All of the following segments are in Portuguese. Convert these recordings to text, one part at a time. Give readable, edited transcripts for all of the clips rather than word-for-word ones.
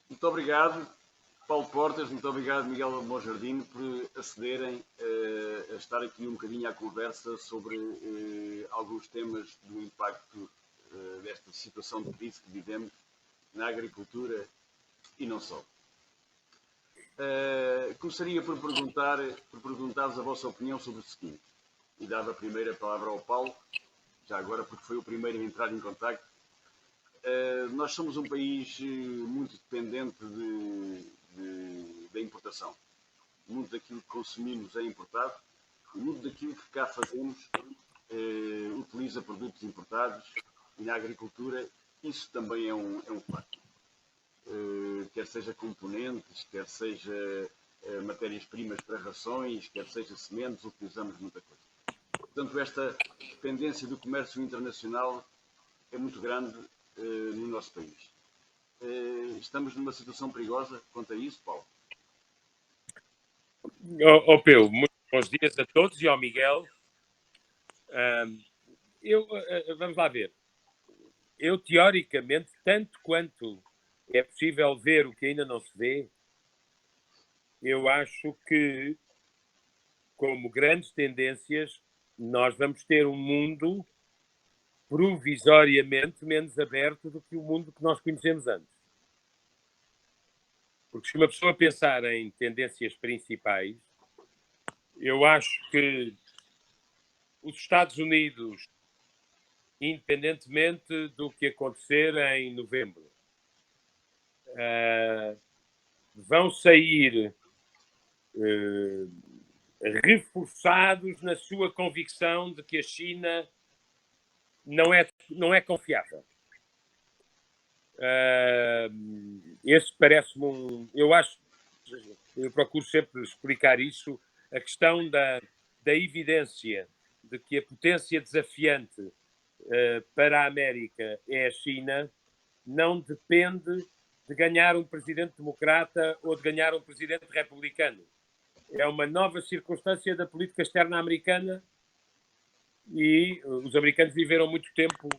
Muito obrigado, Paulo Portas, muito obrigado, Miguel Monjardim, por acederem a estar aqui um bocadinho à conversa sobre alguns temas do impacto desta situação de crise que vivemos na agricultura e não só. Começaria por perguntar-vos a vossa opinião sobre o seguinte, e dava a primeira palavra ao Paulo, já agora porque foi o primeiro a entrar em contacto. Nós somos um país muito dependente da importação. Muito daquilo que consumimos é importado e muito daquilo que cá fazemos utiliza produtos importados e na agricultura isso também é um facto. Quer seja componentes, quer seja matérias-primas para rações, quer seja sementes, utilizamos muita coisa. Portanto, esta dependência do comércio internacional é muito grande no nosso país. Estamos numa situação perigosa quanto a isso, Paulo? Peu, muito bons dias a todos e ao Miguel. Vamos lá ver. Eu, teoricamente, tanto quanto é possível ver o que ainda não se vê, eu acho que, como grandes tendências, nós vamos ter um mundo provisoriamente menos aberto do que o mundo que nós conhecemos antes. Porque se uma pessoa pensar em tendências principais, eu acho que os Estados Unidos, independentemente do que acontecer em novembro, vão sair reforçados na sua convicção de que a China não é confiável. Esse parece-me eu procuro sempre explicar isso, a questão da evidência de que a potência desafiante para a América é a China, não depende de ganhar um presidente democrata ou de ganhar um presidente republicano. É uma nova circunstância da política externa americana e os americanos viveram muito tempo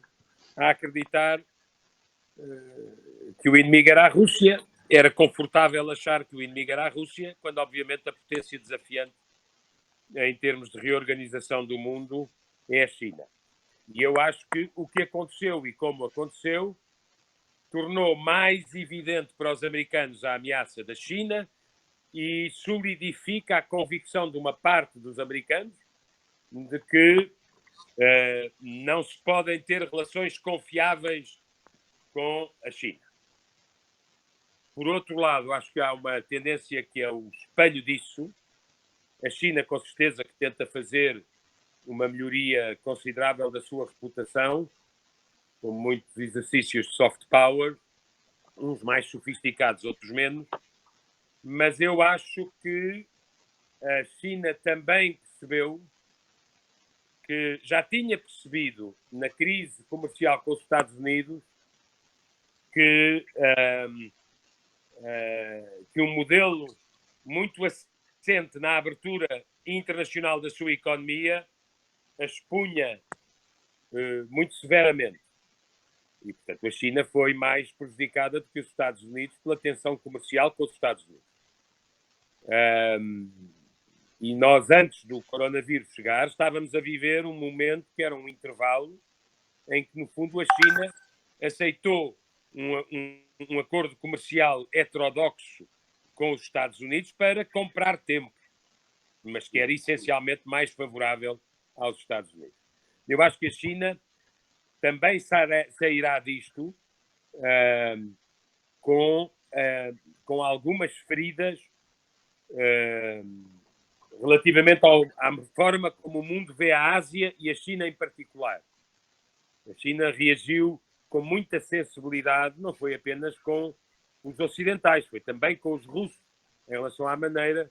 a acreditar que o inimigo era a Rússia. Era confortável achar que o inimigo era a Rússia, quando obviamente a potência desafiante em termos de reorganização do mundo é a China. E eu acho que o que aconteceu e como aconteceu tornou mais evidente para os americanos a ameaça da China e solidifica a convicção de uma parte dos americanos de que não se podem ter relações confiáveis com a China. Por outro lado, acho que há uma tendência que é o espelho disso. A China, com certeza, que tenta fazer uma melhoria considerável da sua reputação, com muitos exercícios de soft power, uns mais sofisticados, outros menos, mas eu acho que a China também percebeu que já tinha percebido na crise comercial com os Estados Unidos que um modelo muito assente na abertura internacional da sua economia a expunha muito severamente. E, portanto, a China foi mais prejudicada do que os Estados Unidos pela tensão comercial com os Estados Unidos. E nós, antes do coronavírus chegar, estávamos a viver um momento que era um intervalo em que, no fundo, a China aceitou um acordo comercial heterodoxo com os Estados Unidos para comprar tempo, mas que era essencialmente mais favorável aos Estados Unidos. Eu acho que a China também sairá disto com algumas feridas relativamente à forma como o mundo vê a Ásia e a China em particular. A China reagiu com muita sensibilidade, não foi apenas com os ocidentais, foi também com os russos, em relação à maneira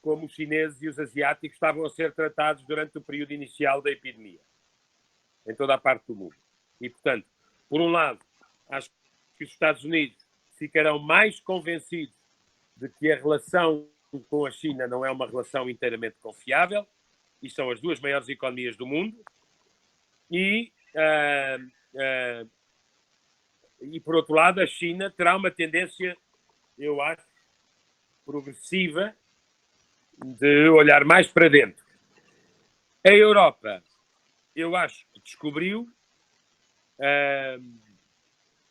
como os chineses e os asiáticos estavam a ser tratados durante o período inicial da epidemia, em toda a parte do mundo. E, portanto, por um lado, acho que os Estados Unidos ficarão mais convencidos de que a relação com a China não é uma relação inteiramente confiável, e são as duas maiores economias do mundo, e por outro lado, a China terá uma tendência eu acho, progressiva de olhar mais para dentro. A Europa, eu acho que descobriu,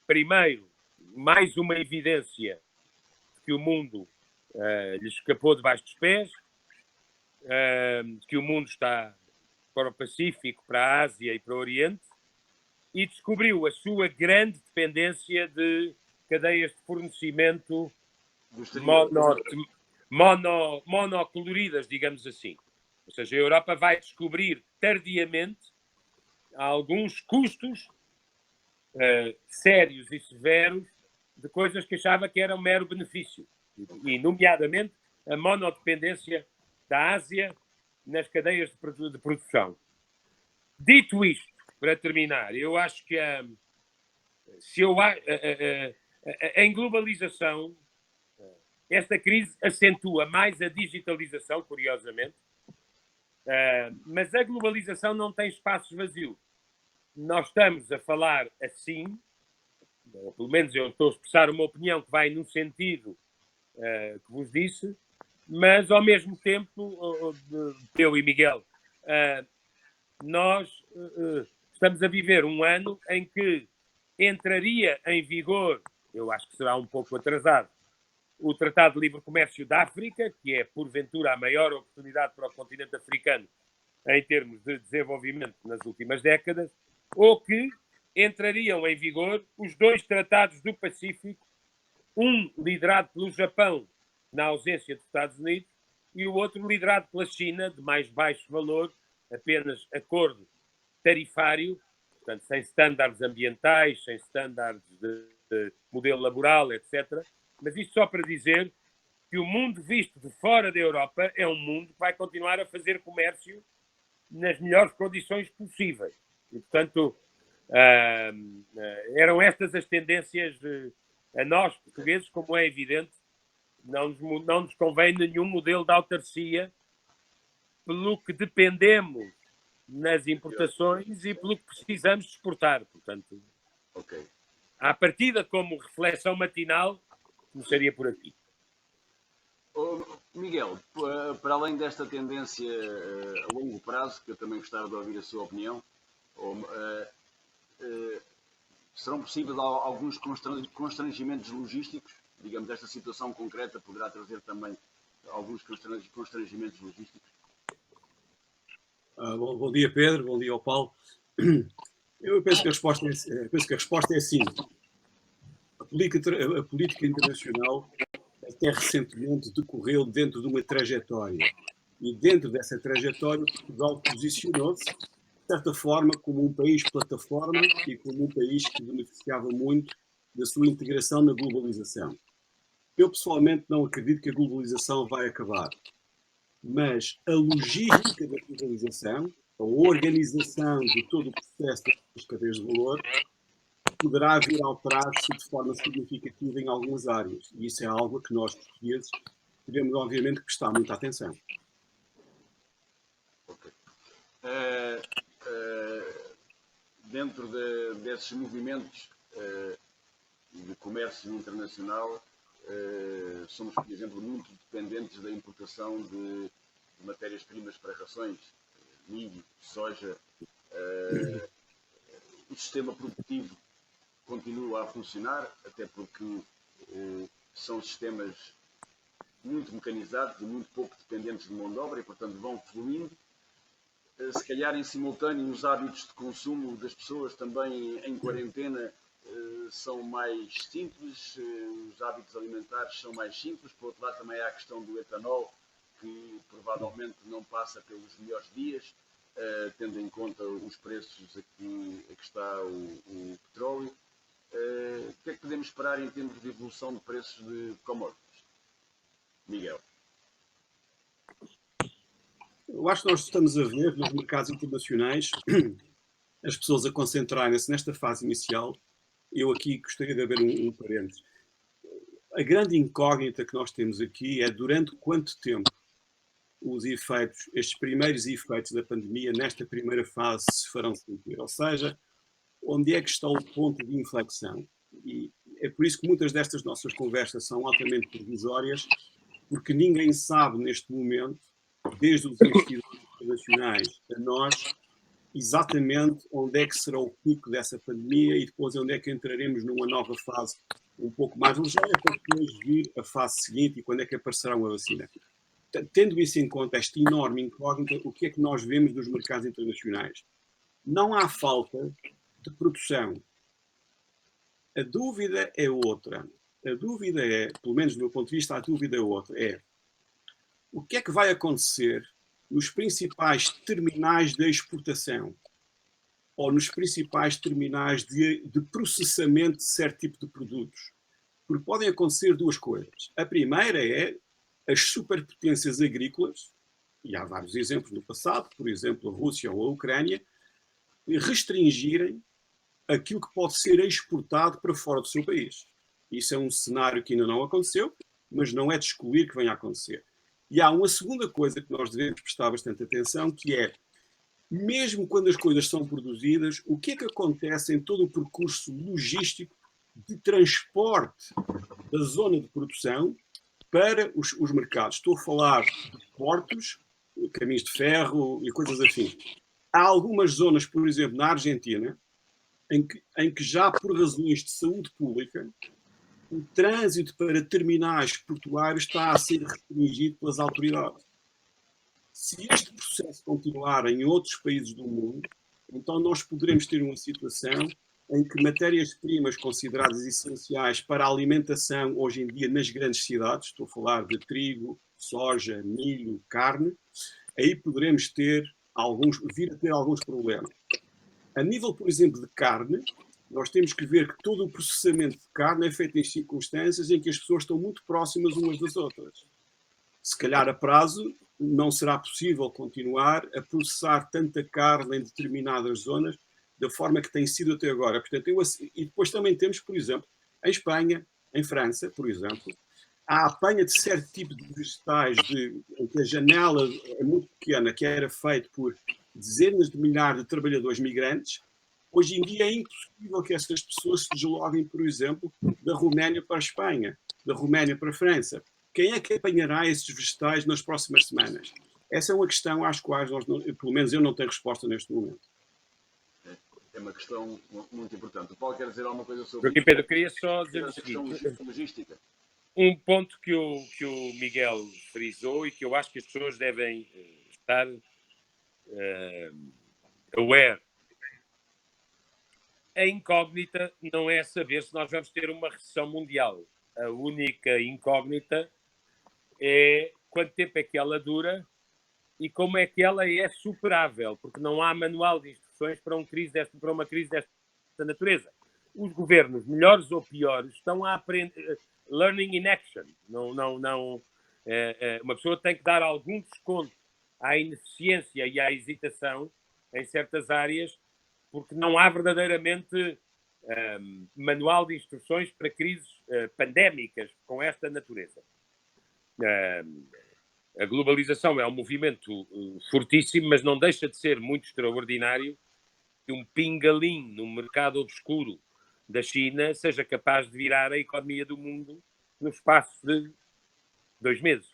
primeiro, mais uma evidência de que o mundo lhe escapou debaixo dos pés, que o mundo está para o Pacífico, para a Ásia e para o Oriente, e descobriu a sua grande dependência de cadeias de fornecimento monocoloridas, digamos assim. Ou seja, a Europa vai descobrir tardiamente alguns custos sérios e severos de coisas que achava que eram mero benefício. E, nomeadamente, a monodependência da Ásia nas cadeias de produção. Dito isto, para terminar, eu acho que em globalização, esta crise acentua mais a digitalização, curiosamente, mas a globalização não tem espaços vazios. Nós estamos a falar assim, pelo menos eu estou a expressar uma opinião que vai no sentido que vos disse, mas ao mesmo tempo, eu e Miguel, nós estamos a viver um ano em que entraria em vigor, eu acho que será um pouco atrasado, o Tratado de Livre Comércio da África, que é, porventura, a maior oportunidade para o continente africano em termos de desenvolvimento nas últimas décadas, ou que entrariam em vigor os 2 tratados do Pacífico, um liderado pelo Japão, na ausência dos Estados Unidos, e o outro liderado pela China, de mais baixo valor, apenas acordo tarifário, portanto, sem estándares ambientais, sem estándares de modelo laboral, etc. Mas isto só para dizer que o mundo visto de fora da Europa é um mundo que vai continuar a fazer comércio nas melhores condições possíveis. E, portanto, eram estas as tendências a nós, portugueses, como é evidente, não nos convém nenhum modelo de autarcia pelo que dependemos nas importações e pelo que precisamos de exportar. Portanto, à partida, como reflexão matinal, começaria por aqui. Miguel, para além desta tendência a longo prazo, que eu também gostava de ouvir a sua opinião, serão possíveis alguns constrangimentos logísticos? Digamos, esta situação concreta poderá trazer também alguns constrangimentos logísticos? Bom dia, Pedro. Bom dia ao Paulo. Eu penso que a resposta é sim. A política internacional até recentemente decorreu dentro de uma trajetória. E dentro dessa trajetória, Portugal posicionou-se, de certa forma, como um país plataforma e como um país que beneficiava muito da sua integração na globalização. Eu, pessoalmente, não acredito que a globalização vai acabar. Mas a logística da globalização, a organização de todo o processo das cadeias de valor, poderá vir a alterar-se de forma significativa em algumas áreas. E isso é algo a que nós, portugueses, devemos, obviamente, prestar muita atenção. Dentro desses movimentos de comércio internacional, somos, por exemplo, muito dependentes da importação de matérias-primas para rações, milho, soja. O sistema produtivo continua a funcionar, até porque são sistemas muito mecanizados e muito pouco dependentes de mão de obra e, portanto, vão fluindo. Se calhar, em simultâneo, os hábitos de consumo das pessoas também em quarentena são mais simples, os hábitos alimentares são mais simples. Por outro lado, também há a questão do etanol, que provavelmente não passa pelos melhores dias, tendo em conta os preços a que está o petróleo. O que é que podemos esperar em termos de evolução de preços de commodities? Miguel. Eu acho que nós estamos a ver nos mercados internacionais as pessoas a concentrarem-se nesta fase inicial. Eu aqui gostaria de haver um parênteses. A grande incógnita que nós temos aqui é durante quanto tempo os efeitos, estes primeiros efeitos da pandemia, nesta primeira fase, se farão sentir. Ou seja, onde é que está o ponto de inflexão? E é por isso que muitas destas nossas conversas são altamente provisórias, porque ninguém sabe neste momento, desde os investidores internacionais a nós, exatamente onde é que será o pico dessa pandemia e depois onde é que entraremos numa nova fase um pouco mais ligeira para depois vir a fase seguinte e quando é que aparecerá uma vacina. Tendo isso em conta, esta enorme incógnita, o que é que nós vemos nos mercados internacionais? Não há falta de produção. A dúvida é outra. A dúvida é, pelo menos do meu ponto de vista, a dúvida é outra. É o que é que vai acontecer nos principais terminais de exportação ou nos principais terminais de processamento de certo tipo de produtos. Porque podem acontecer duas coisas. A primeira é as superpotências agrícolas, e há vários exemplos no passado, por exemplo, a Rússia ou a Ucrânia, restringirem aquilo que pode ser exportado para fora do seu país. Isso é um cenário que ainda não aconteceu, mas não é de excluir que venha a acontecer. E há uma segunda coisa que nós devemos prestar bastante atenção, que é, mesmo quando as coisas são produzidas, o que é que acontece em todo o percurso logístico de transporte da zona de produção para os mercados. Estou a falar de portos, caminhos de ferro e coisas assim. Há algumas zonas, por exemplo, na Argentina, em que já por razões de saúde pública, o trânsito para terminais portuários está a ser restringido pelas autoridades. Se este processo continuar em outros países do mundo, então nós poderemos ter uma situação em que matérias-primas consideradas essenciais para a alimentação hoje em dia nas grandes cidades, estou a falar de trigo, soja, milho, carne, aí poderemos vir a ter alguns problemas. A nível, por exemplo, de carne, nós temos que ver que todo o processamento de carne é feito em circunstâncias em que as pessoas estão muito próximas umas das outras. Se calhar a prazo não será possível continuar a processar tanta carne em determinadas zonas da forma que tem sido até agora. Portanto, e depois também temos, por exemplo, em Espanha, em França, por exemplo, a apanha de certo tipo de vegetais em que a janela é muito pequena, que era feito por dezenas de milhares de trabalhadores migrantes. Hoje em dia é impossível que essas pessoas se desloquem, por exemplo, da Roménia para a Espanha, da Roménia para a França. Quem é que apanhará esses vegetais nas próximas semanas? Essa é uma questão às quais pelo menos eu não tenho resposta neste momento. É uma questão muito importante. O Paulo quer dizer alguma coisa sobre isso? Pedro, queria só dizer o seguinte. Logística. Um ponto que o Miguel frisou e que eu acho que as pessoas devem estar aware. A incógnita não é saber se nós vamos ter uma recessão mundial. A única incógnita é quanto tempo é que ela dura e como é que ela é superável, porque não há manual de instruções para uma crise desta natureza. Os governos, melhores ou piores, estão a aprender, learning in action. Uma pessoa tem que dar algum desconto à ineficiência e à hesitação em certas áreas, porque não há verdadeiramente manual de instruções para crises pandémicas com esta natureza. A globalização é um movimento fortíssimo, mas não deixa de ser muito extraordinário que um pingalim no mercado obscuro da China seja capaz de virar a economia do mundo no espaço de 2 meses.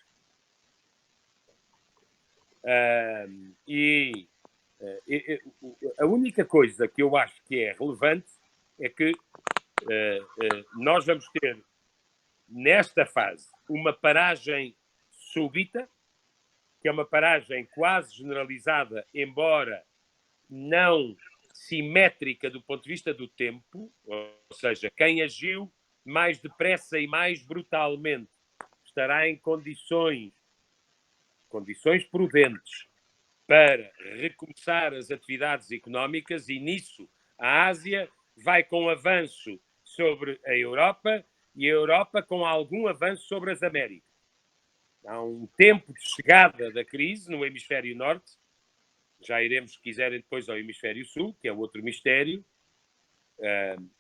A única coisa que eu acho que é relevante é que nós vamos ter, nesta fase, uma paragem súbita, que é uma paragem quase generalizada, embora não simétrica do ponto de vista do tempo, ou seja, quem agiu mais depressa e mais brutalmente estará em condições prudentes para recomeçar as atividades económicas e nisso a Ásia vai com avanço sobre a Europa e a Europa com algum avanço sobre as Américas. Há um tempo de chegada da crise no hemisfério norte, já iremos, se quiserem, depois ao hemisfério sul, que é outro mistério,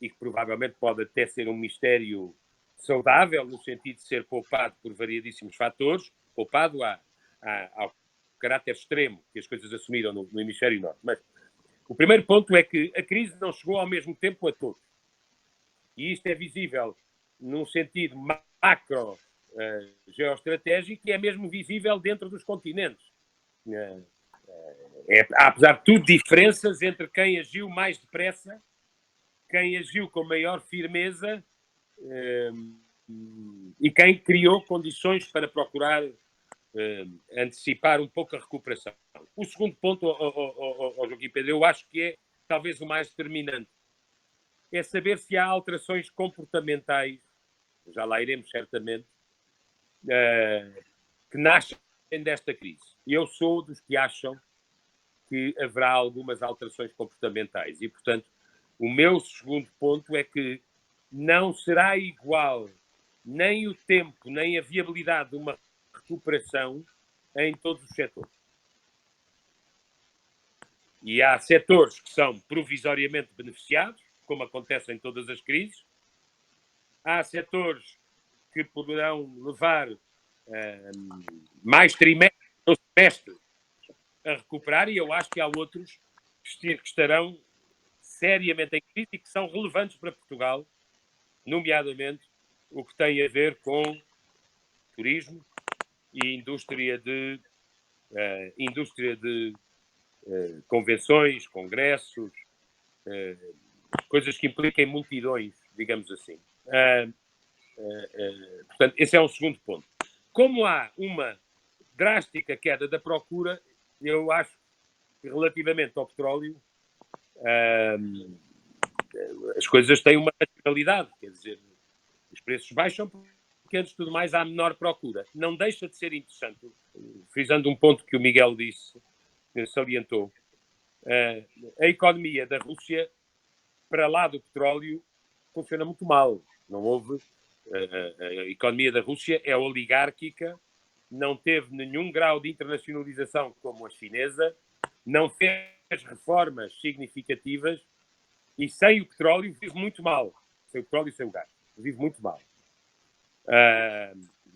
e que provavelmente pode até ser um mistério saudável, no sentido de ser poupado por variadíssimos fatores, poupado ao caráter extremo que as coisas assumiram no hemisfério norte. Mas o primeiro ponto é que a crise não chegou ao mesmo tempo a todos. E isto é visível num sentido macro geoestratégico e é mesmo visível dentro dos continentes. Há, apesar de tudo, diferenças entre quem agiu mais depressa, quem agiu com maior firmeza e quem criou condições para procurar antecipar um pouco a recuperação. O segundo ponto, Joaquim Pedro, eu acho que é talvez o mais determinante, é saber se há alterações comportamentais, já lá iremos certamente, que nascem desta crise. Eu sou dos que acham que haverá algumas alterações comportamentais e, portanto, o meu segundo ponto é que não será igual nem o tempo, nem a viabilidade de uma recuperação em todos os setores. E há setores que são provisoriamente beneficiados, como acontece em todas as crises. Há setores que poderão levar mais trimestres ou semestres a recuperar, e eu acho que há outros que estarão seriamente em crise e que são relevantes para Portugal, nomeadamente o que tem a ver com turismo e indústria de convenções, congressos, coisas que impliquem multidões, digamos assim. Portanto, esse é um segundo ponto. Como há uma drástica queda da procura, eu acho que relativamente ao petróleo as coisas têm uma naturalidade, quer dizer, os preços baixam porque, antes de tudo mais, há menor procura. Não deixa de ser interessante, frisando um ponto que o Miguel disse, salientou, a economia da Rússia, para lá do petróleo, funciona muito mal. Não houve... A economia da Rússia é oligárquica, não teve nenhum grau de internacionalização como a chinesa, não fez reformas significativas e sem o petróleo vive muito mal. Sem o petróleo e sem o gás. Vive muito mal.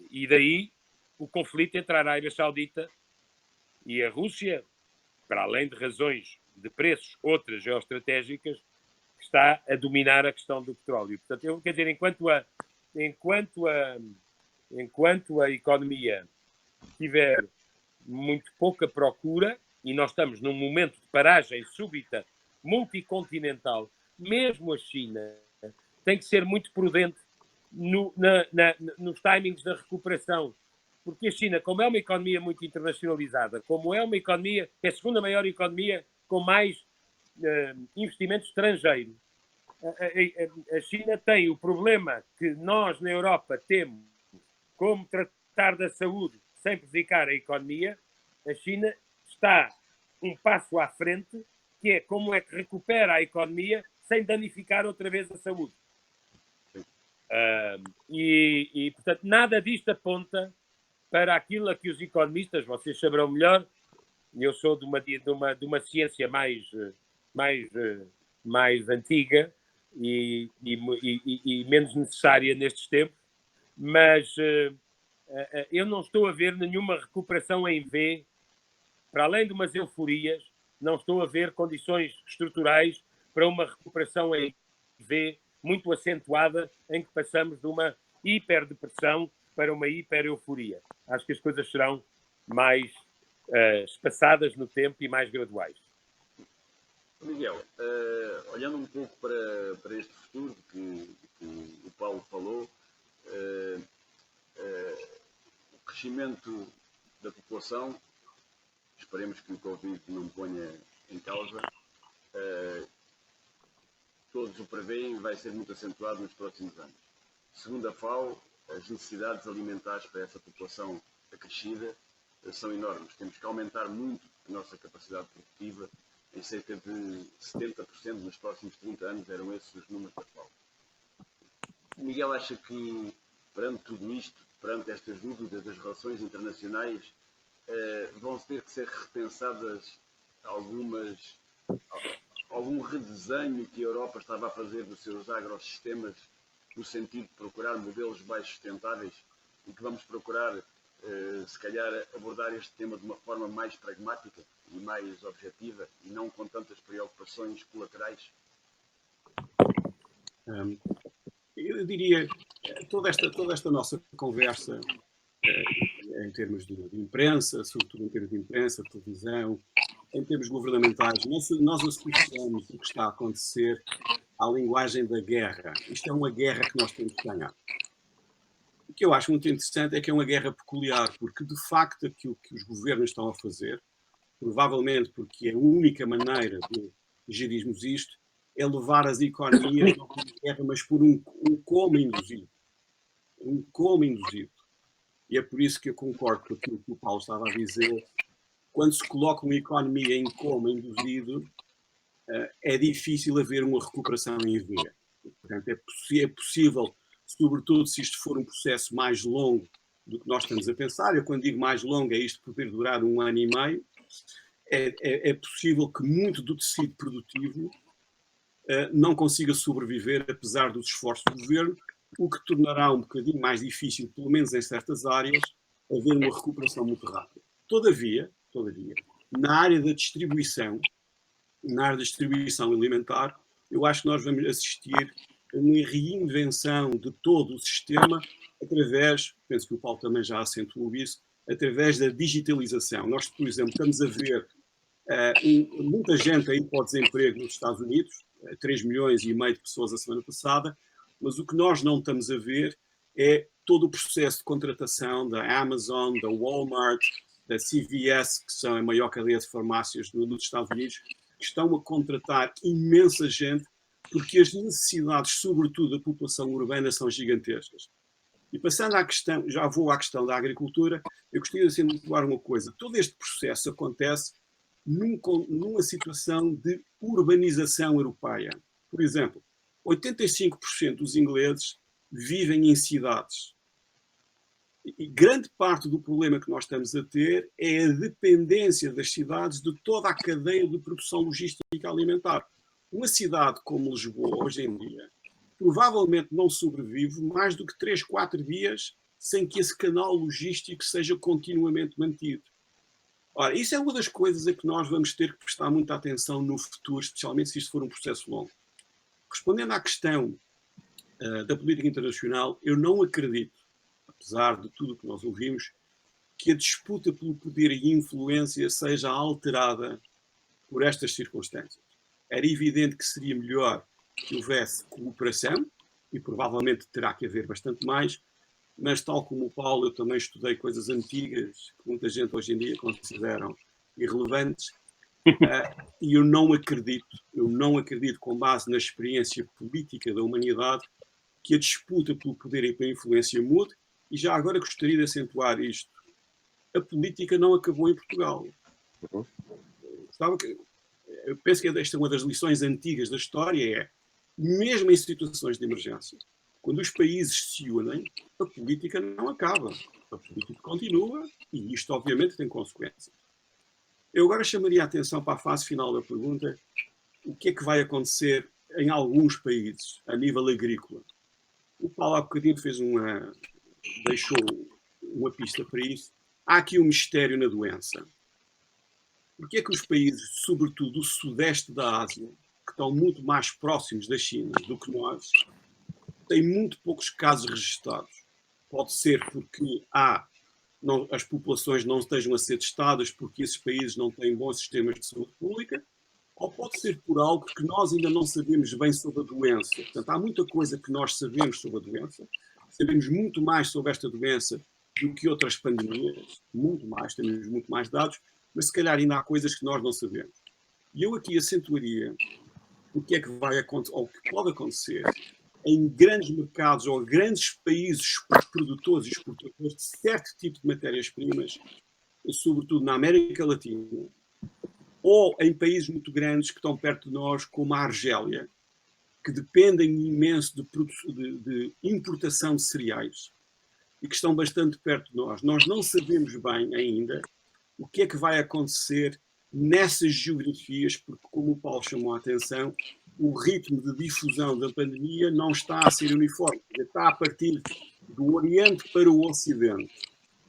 E daí o conflito entre a Arábia Saudita e a Rússia, para além de razões de preços, outras geoestratégicas, está a dominar a questão do petróleo. Portanto, eu quero dizer, enquanto a economia tiver muito pouca procura, e nós estamos num momento de paragem súbita multicontinental, mesmo a China tem que ser muito prudente nos timings da recuperação, porque a China, como é uma economia muito internacionalizada, como é uma economia, é a segunda maior economia com mais investimento estrangeiro, a China tem o problema que nós na Europa temos, como tratar da saúde sem prejudicar a economia. A China está um passo à frente, que é como é que recupera a economia sem danificar outra vez a saúde. Portanto, nada disto aponta para aquilo a que os economistas, vocês saberão melhor, eu sou de uma ciência mais antiga e menos necessária nestes tempos, mas eu não estou a ver nenhuma recuperação em V, para além de umas euforias, não estou a ver condições estruturais para uma recuperação em V muito acentuada, em que passamos de uma hiperdepressão para uma hiper-euforia. Acho que as coisas serão mais espaçadas no tempo e mais graduais. Miguel, olhando um pouco para este futuro que o Paulo falou, o crescimento da população, esperemos que o Covid não ponha em causa, todos o preveem, vai ser muito acentuado nos próximos anos. Segundo a FAO, as necessidades alimentares para essa população acrescida são enormes. Temos que aumentar muito a nossa capacidade produtiva, em cerca de 70% nos próximos 30 anos, eram esses os números da FAO. O Miguel acha que, perante tudo isto, perante estas dúvidas das relações internacionais, vão ter que ser repensadas algum redesenho que a Europa estava a fazer dos seus agrosistemas, no sentido de procurar modelos mais sustentáveis, e que vamos procurar, se calhar, abordar este tema de uma forma mais pragmática e mais objetiva, e não com tantas preocupações colaterais? eu diria, toda esta nossa conversa, em termos de imprensa, sobretudo em termos de imprensa, televisão, em termos governamentais, nós associamos o que está a acontecer à linguagem da guerra. Isto é uma guerra que nós temos que ganhar. O que eu acho muito interessante é que é uma guerra peculiar, porque de facto aquilo que os governos estão a fazer, provavelmente porque é a única maneira de gerirmos isto, é levar as economias não por guerra, mas por um coma induzido. Um coma induzido. E é por isso que eu concordo com aquilo que o Paulo estava a dizer. Quando se coloca uma economia em coma induzido, é difícil haver uma recuperação em V. Portanto, é possível, sobretudo se isto for um processo mais longo do que nós estamos a pensar. Eu, quando digo mais longo, é isto poder durar 1 ano e meio. É possível que muito do tecido produtivo não consiga sobreviver, apesar dos esforços do governo, o que tornará um bocadinho mais difícil, pelo menos em certas áreas, haver uma recuperação muito rápida. Todavia, na área da distribuição alimentar, eu acho que nós vamos assistir a uma reinvenção de todo o sistema através, penso que o Paulo também já acentuou isso, através da digitalização. Nós, por exemplo, estamos a ver muita gente aí para o desemprego nos Estados Unidos, 3 milhões e meio de pessoas a semana passada, mas o que nós não estamos a ver é todo o processo de contratação da Amazon, da Walmart, da CVS, que são a maior cadeia de farmácias nos Estados Unidos, que estão a contratar imensa gente, porque as necessidades, sobretudo da população urbana, são gigantescas. E passando à questão, já vou à questão da agricultura, eu gostaria de acentuar uma coisa. Todo este processo acontece numa situação de urbanização europeia. Por exemplo, 85% dos ingleses vivem em cidades. E grande parte do problema que nós estamos a ter é a dependência das cidades de toda a cadeia de produção logística alimentar. Uma cidade como Lisboa, hoje em dia, provavelmente não sobrevive mais do que 3, 4 dias sem que esse canal logístico seja continuamente mantido. Ora, isso é uma das coisas a que nós vamos ter que prestar muita atenção no futuro, especialmente se isto for um processo longo. Respondendo à questão da política internacional, eu não acredito, apesar de tudo o que nós ouvimos, que a disputa pelo poder e influência seja alterada por estas circunstâncias. Era evidente que seria melhor que houvesse cooperação, e provavelmente terá que haver bastante mais, mas tal como o Paulo, eu também estudei coisas antigas que muita gente hoje em dia consideram irrelevantes, e eu não acredito, com base na experiência política da humanidade, que a disputa pelo poder e pela influência mude. E já agora gostaria de acentuar isto. A política não acabou em Portugal. Eu penso que esta é uma das lições antigas da história, mesmo em situações de emergência, quando os países se unem, a política não acaba. A política continua e isto, obviamente, tem consequências. Eu agora chamaria a atenção para a fase final da pergunta. O que é que vai acontecer em alguns países, a nível agrícola? O Paulo há bocadinho deixou uma pista para isso. Há aqui um mistério na doença. Porquê é que os países, sobretudo do sudeste da Ásia, que estão muito mais próximos da China do que nós, têm muito poucos casos registados? Pode ser porque as populações não estejam a ser testadas porque esses países não têm bons sistemas de saúde pública, ou pode ser por algo que nós ainda não sabemos bem sobre a doença. Portanto, há muita coisa que nós sabemos sobre a doença, sabemos muito mais sobre esta doença do que outras pandemias, muito mais, temos muito mais dados, mas se calhar ainda há coisas que nós não sabemos. E eu aqui acentuaria o que é que vai acontecer, ou o que pode acontecer em grandes mercados ou grandes países produtores e exportadores de certo tipo de matérias-primas, sobretudo na América Latina, ou em países muito grandes que estão perto de nós, como a Argélia, que dependem imenso de importação de cereais e que estão bastante perto de nós. Nós não sabemos bem ainda o que é que vai acontecer nessas geografias, porque, como o Paulo chamou a atenção, o ritmo de difusão da pandemia não está a ser uniforme, está a partir do Oriente para o Ocidente.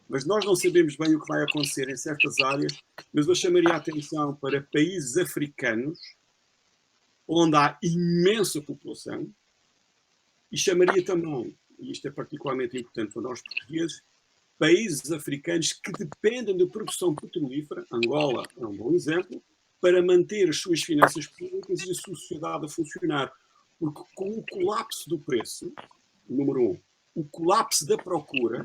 Mas nós não sabemos bem o que vai acontecer em certas áreas, mas eu chamaria a atenção para países africanos, onde há imensa população, E chamaria também, e isto é particularmente importante para nós portugueses, países africanos que dependem da produção petrolífera, Angola é um bom exemplo, para manter as suas finanças públicas e a sua sociedade a funcionar. Porque com o colapso do preço, número um, o colapso da procura,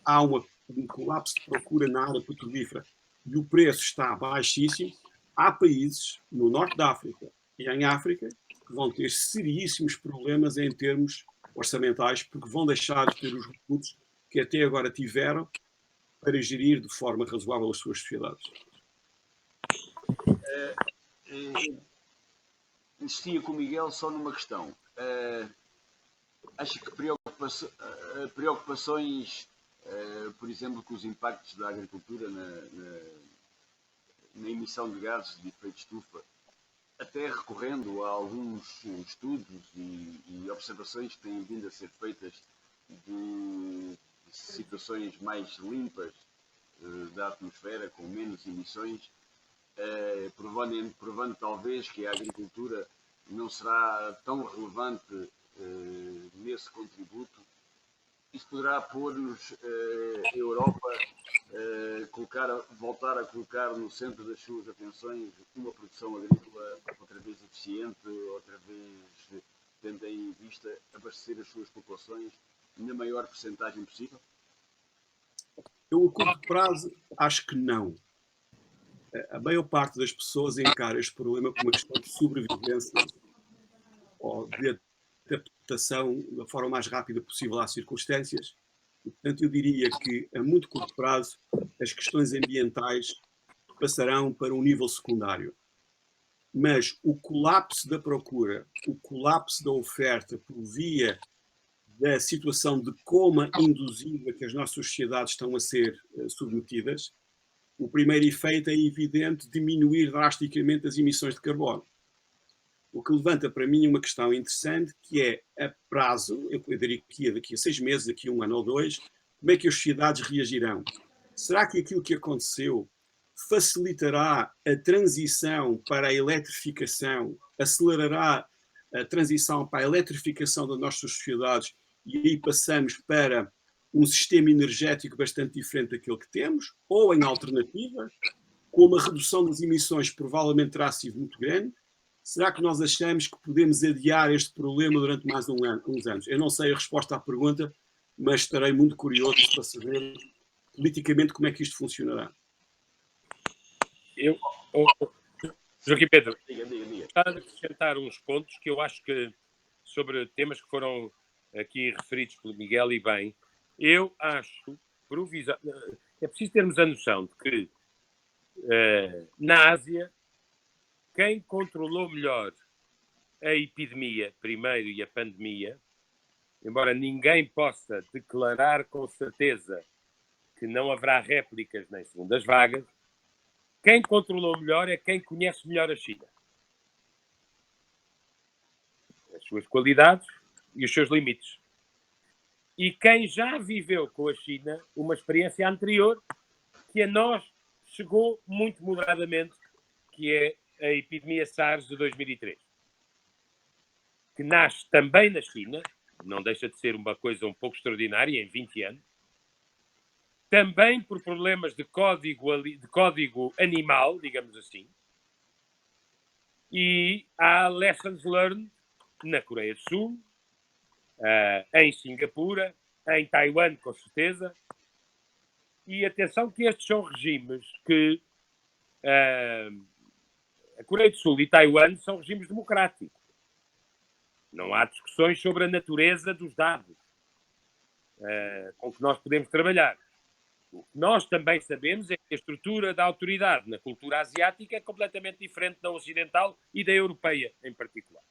há um colapso de procura na área petrolífera e o preço está baixíssimo, há países no norte da África e em África que vão ter seríssimos problemas em termos orçamentais porque vão deixar de ter os recursos que até agora tiveram para gerir de forma razoável as suas sociedades. Insistia com o Miguel só numa questão. Acho que preocupações, por exemplo, com os impactos da agricultura na emissão de gases de efeito de estufa, até recorrendo a alguns estudos e observações que têm vindo a ser feitas de situações mais limpas da atmosfera, com menos emissões, provando talvez que a agricultura não será tão relevante nesse contributo. Isso poderá pôr-nos a Europa voltar a colocar no centro das suas atenções uma produção agrícola outra vez eficiente, outra vez tendo em vista abastecer as suas populações na maior percentagem possível? Eu, a curto prazo, acho que não. A maior parte das pessoas encara este problema como uma questão de sobrevivência ou de adaptação da forma mais rápida possível às circunstâncias. E, portanto, eu diria que, a muito curto prazo, as questões ambientais passarão para um nível secundário. Mas o colapso da procura, o colapso da oferta por via da situação de coma induzida que as nossas sociedades estão a ser submetidas, o primeiro efeito é evidente diminuir drasticamente as emissões de carbono. O que levanta para mim uma questão interessante, que é a prazo, eu diria que daqui a 6 meses, daqui a 1 ano ou 2, como é que as sociedades reagirão? Será que aquilo que aconteceu facilitará a transição para a eletrificação, acelerará a transição para a eletrificação das nossas sociedades e aí passamos para um sistema energético bastante diferente daquele que temos, ou em alternativa, com uma redução das emissões provavelmente terá sido muito grande? Será que nós achamos que podemos adiar este problema durante mais uns anos? Eu não sei a resposta à pergunta, mas estarei muito curioso para saber politicamente como é que isto funcionará. Joaquim Pedro, gostava de acrescentar uns pontos que eu acho que sobre temas que foram aqui referidos pelo Miguel e bem. Eu acho, é preciso termos a noção de que na Ásia, quem controlou melhor a epidemia primeiro e a pandemia, embora ninguém possa declarar com certeza que não haverá réplicas nem segundas vagas, quem controlou melhor é quem conhece melhor a China. As suas qualidades e os seus limites. E quem já viveu com a China uma experiência anterior, que a nós chegou muito moderadamente, que é a epidemia SARS de 2003. Que nasce também na China, não deixa de ser uma coisa um pouco extraordinária, em 20 anos, também por problemas de código animal, digamos assim, e há lessons learned na Coreia do Sul, em Singapura, em Taiwan, com certeza. E atenção que estes são regimes que a Coreia do Sul e Taiwan são regimes democráticos. Não há discussões sobre a natureza dos dados com que nós podemos trabalhar. O que nós também sabemos é que a estrutura da autoridade na cultura asiática é completamente diferente da ocidental e da europeia, em particular.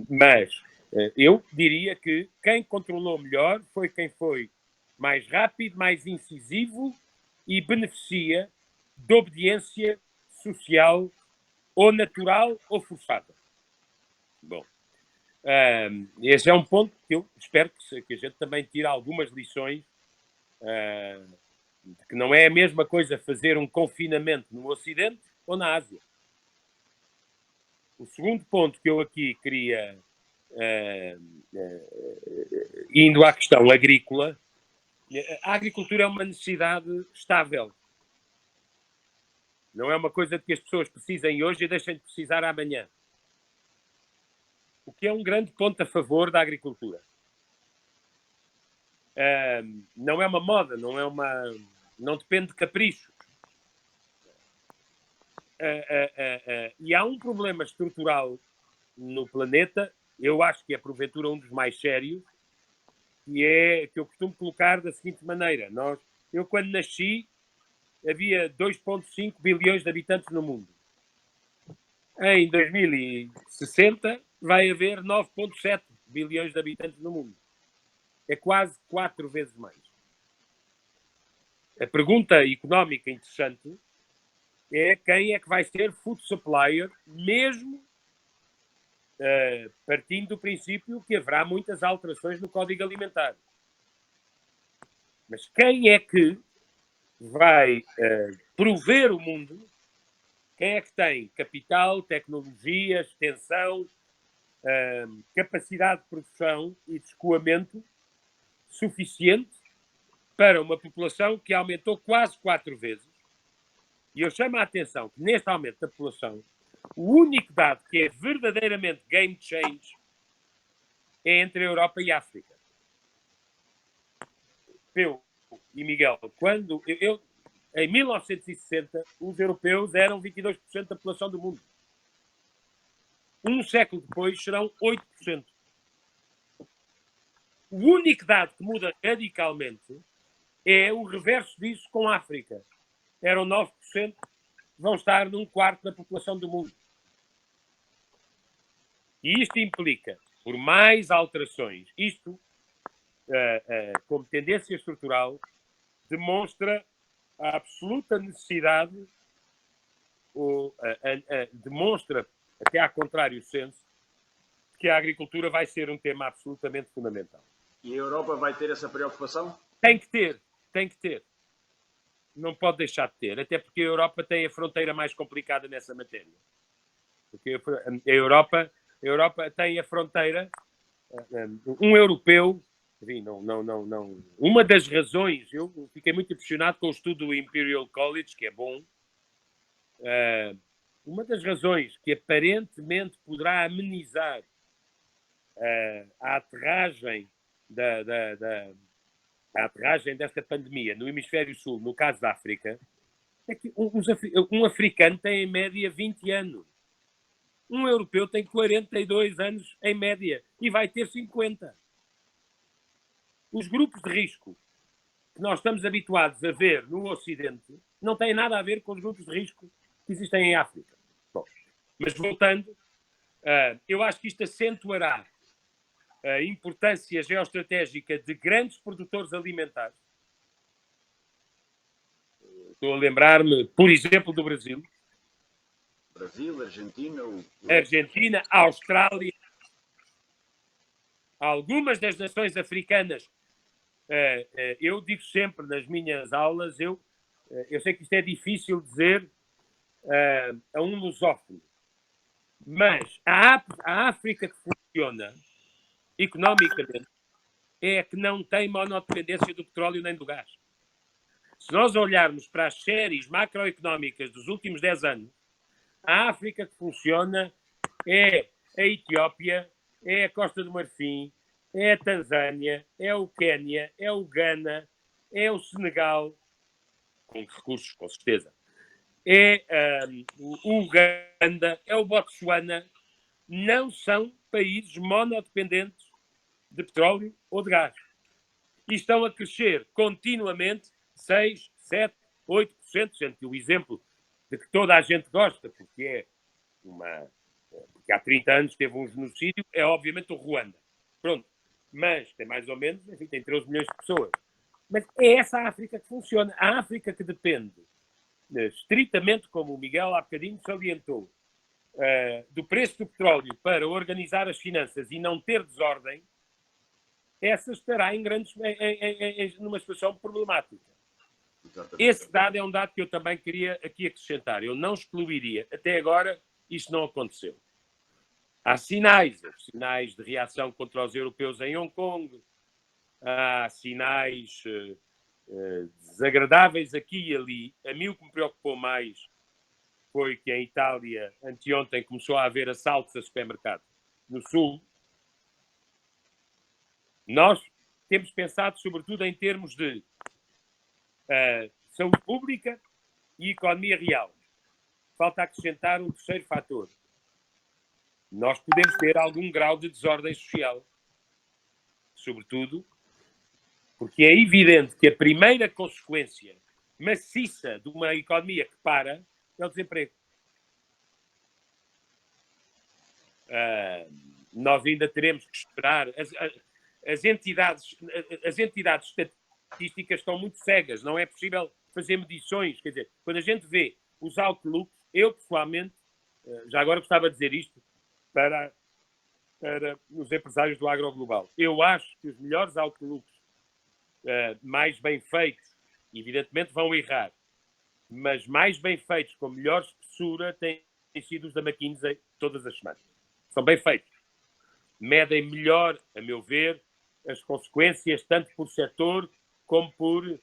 Mas eu diria que quem controlou melhor foi quem foi mais rápido, mais incisivo e beneficia de obediência social ou natural ou forçada. Bom, esse é um ponto que eu espero que a gente também tire algumas lições, de que não é a mesma coisa fazer um confinamento no Ocidente ou na Ásia. O segundo ponto que eu aqui queria, indo à questão agrícola, a agricultura é uma necessidade estável. Não é uma coisa de que as pessoas precisem hoje e deixem de precisar amanhã. O que é um grande ponto a favor da agricultura. Não é uma moda, não depende de caprichos. E há um problema estrutural no planeta, eu acho que é porventura um dos mais sérios, que eu costumo colocar da seguinte maneira. Eu quando nasci, havia 2,5 bilhões de habitantes no mundo. Em 2060 vai haver 9,7 bilhões de habitantes no mundo. É quase 4 vezes mais. A pergunta económica interessante é quem é que vai ser food supplier, mesmo partindo do princípio que haverá muitas alterações no Código Alimentar. Mas quem é que vai prover o mundo? Quem é que tem capital, tecnologia, extensão, capacidade de produção e de escoamento suficiente para uma população que aumentou quase 4 vezes? E eu chamo a atenção que neste aumento da população, o único dado que é verdadeiramente game change é entre a Europa e a África. Eu e Miguel, em 1960, os europeus eram 22% da população do mundo. Um século depois serão 8%. O único dado que muda radicalmente é o reverso disso com a África. Eram 9%, vão estar num quarto da população do mundo. E isto implica, por mais alterações, como tendência estrutural, demonstra a absoluta necessidade, demonstra, até ao contrário senso, que a agricultura vai ser um tema absolutamente fundamental. E a Europa vai ter essa preocupação? Tem que ter. Não pode deixar de ter, até porque a Europa tem a fronteira mais complicada nessa matéria. Porque a Europa tem a fronteira, um europeu, enfim, não. Uma das razões, eu fiquei muito impressionado com o estudo do Imperial College, que é bom. Uma das razões que aparentemente poderá amenizar a aterragem desta pandemia no hemisfério sul, no caso da África, é que um africano tem em média 20 anos. Um europeu tem 42 anos em média e vai ter 50. Os grupos de risco que nós estamos habituados a ver no Ocidente não têm nada a ver com os grupos de risco que existem em África. Bom, mas voltando, eu acho que isto acentuará a importância geoestratégica de grandes produtores alimentares. Estou a lembrar-me, por exemplo, do Brasil. Brasil, Argentina, Austrália. Algumas das nações africanas, eu digo sempre nas minhas aulas, eu sei que isto é difícil dizer a um lusófono, mas a África que funciona economicamente é a que não tem monodependência do petróleo nem do gás. Se nós olharmos para as séries macroeconómicas dos últimos 10 anos, a África que funciona é a Etiópia, é a Costa do Marfim, é a Tanzânia, é o Quénia, é o Ghana, é o Senegal, com recursos, com certeza, é o Uganda, é o Botsuana. Não são países monodependentes de petróleo ou de gás. E estão a crescer continuamente 6, 7, 8%, sendo que o exemplo de que toda a gente gosta, porque há 30 anos teve um genocídio, é obviamente o Ruanda. Pronto. Mas tem mais ou menos, enfim, tem 13 milhões de pessoas. Mas é essa a África que funciona. A África que depende, estritamente, como o Miguel há bocadinho salientou, do preço do petróleo para organizar as finanças e não ter desordem, essa estará numa situação problemática. Exatamente. Esse dado é um dado que eu também queria aqui acrescentar. Eu não excluiria. Até agora, isso não aconteceu. Há sinais de reação contra os europeus em Hong Kong, há sinais desagradáveis aqui e ali. A mim o que me preocupou mais foi que em Itália, anteontem, começou a haver assaltos a supermercados no Sul. Nós temos pensado sobretudo em termos de saúde pública e economia real. Falta acrescentar um terceiro fator. Nós podemos ter algum grau de desordem social. Sobretudo porque é evidente que a primeira consequência maciça de uma economia que para é o desemprego. Nós ainda teremos que esperar. As entidades estatísticas estão muito cegas. Não é possível fazer medições. Quer dizer, quando a gente vê os outlooks, eu pessoalmente, já agora gostava de dizer isto para os empresários do agroglobal. Eu acho que os melhores outlooks mais bem feitos, evidentemente vão errar, mas mais bem feitos, com melhor espessura, têm sido os da McKinsey todas as semanas. São bem feitos. Medem melhor, a meu ver, as consequências, tanto por setor como por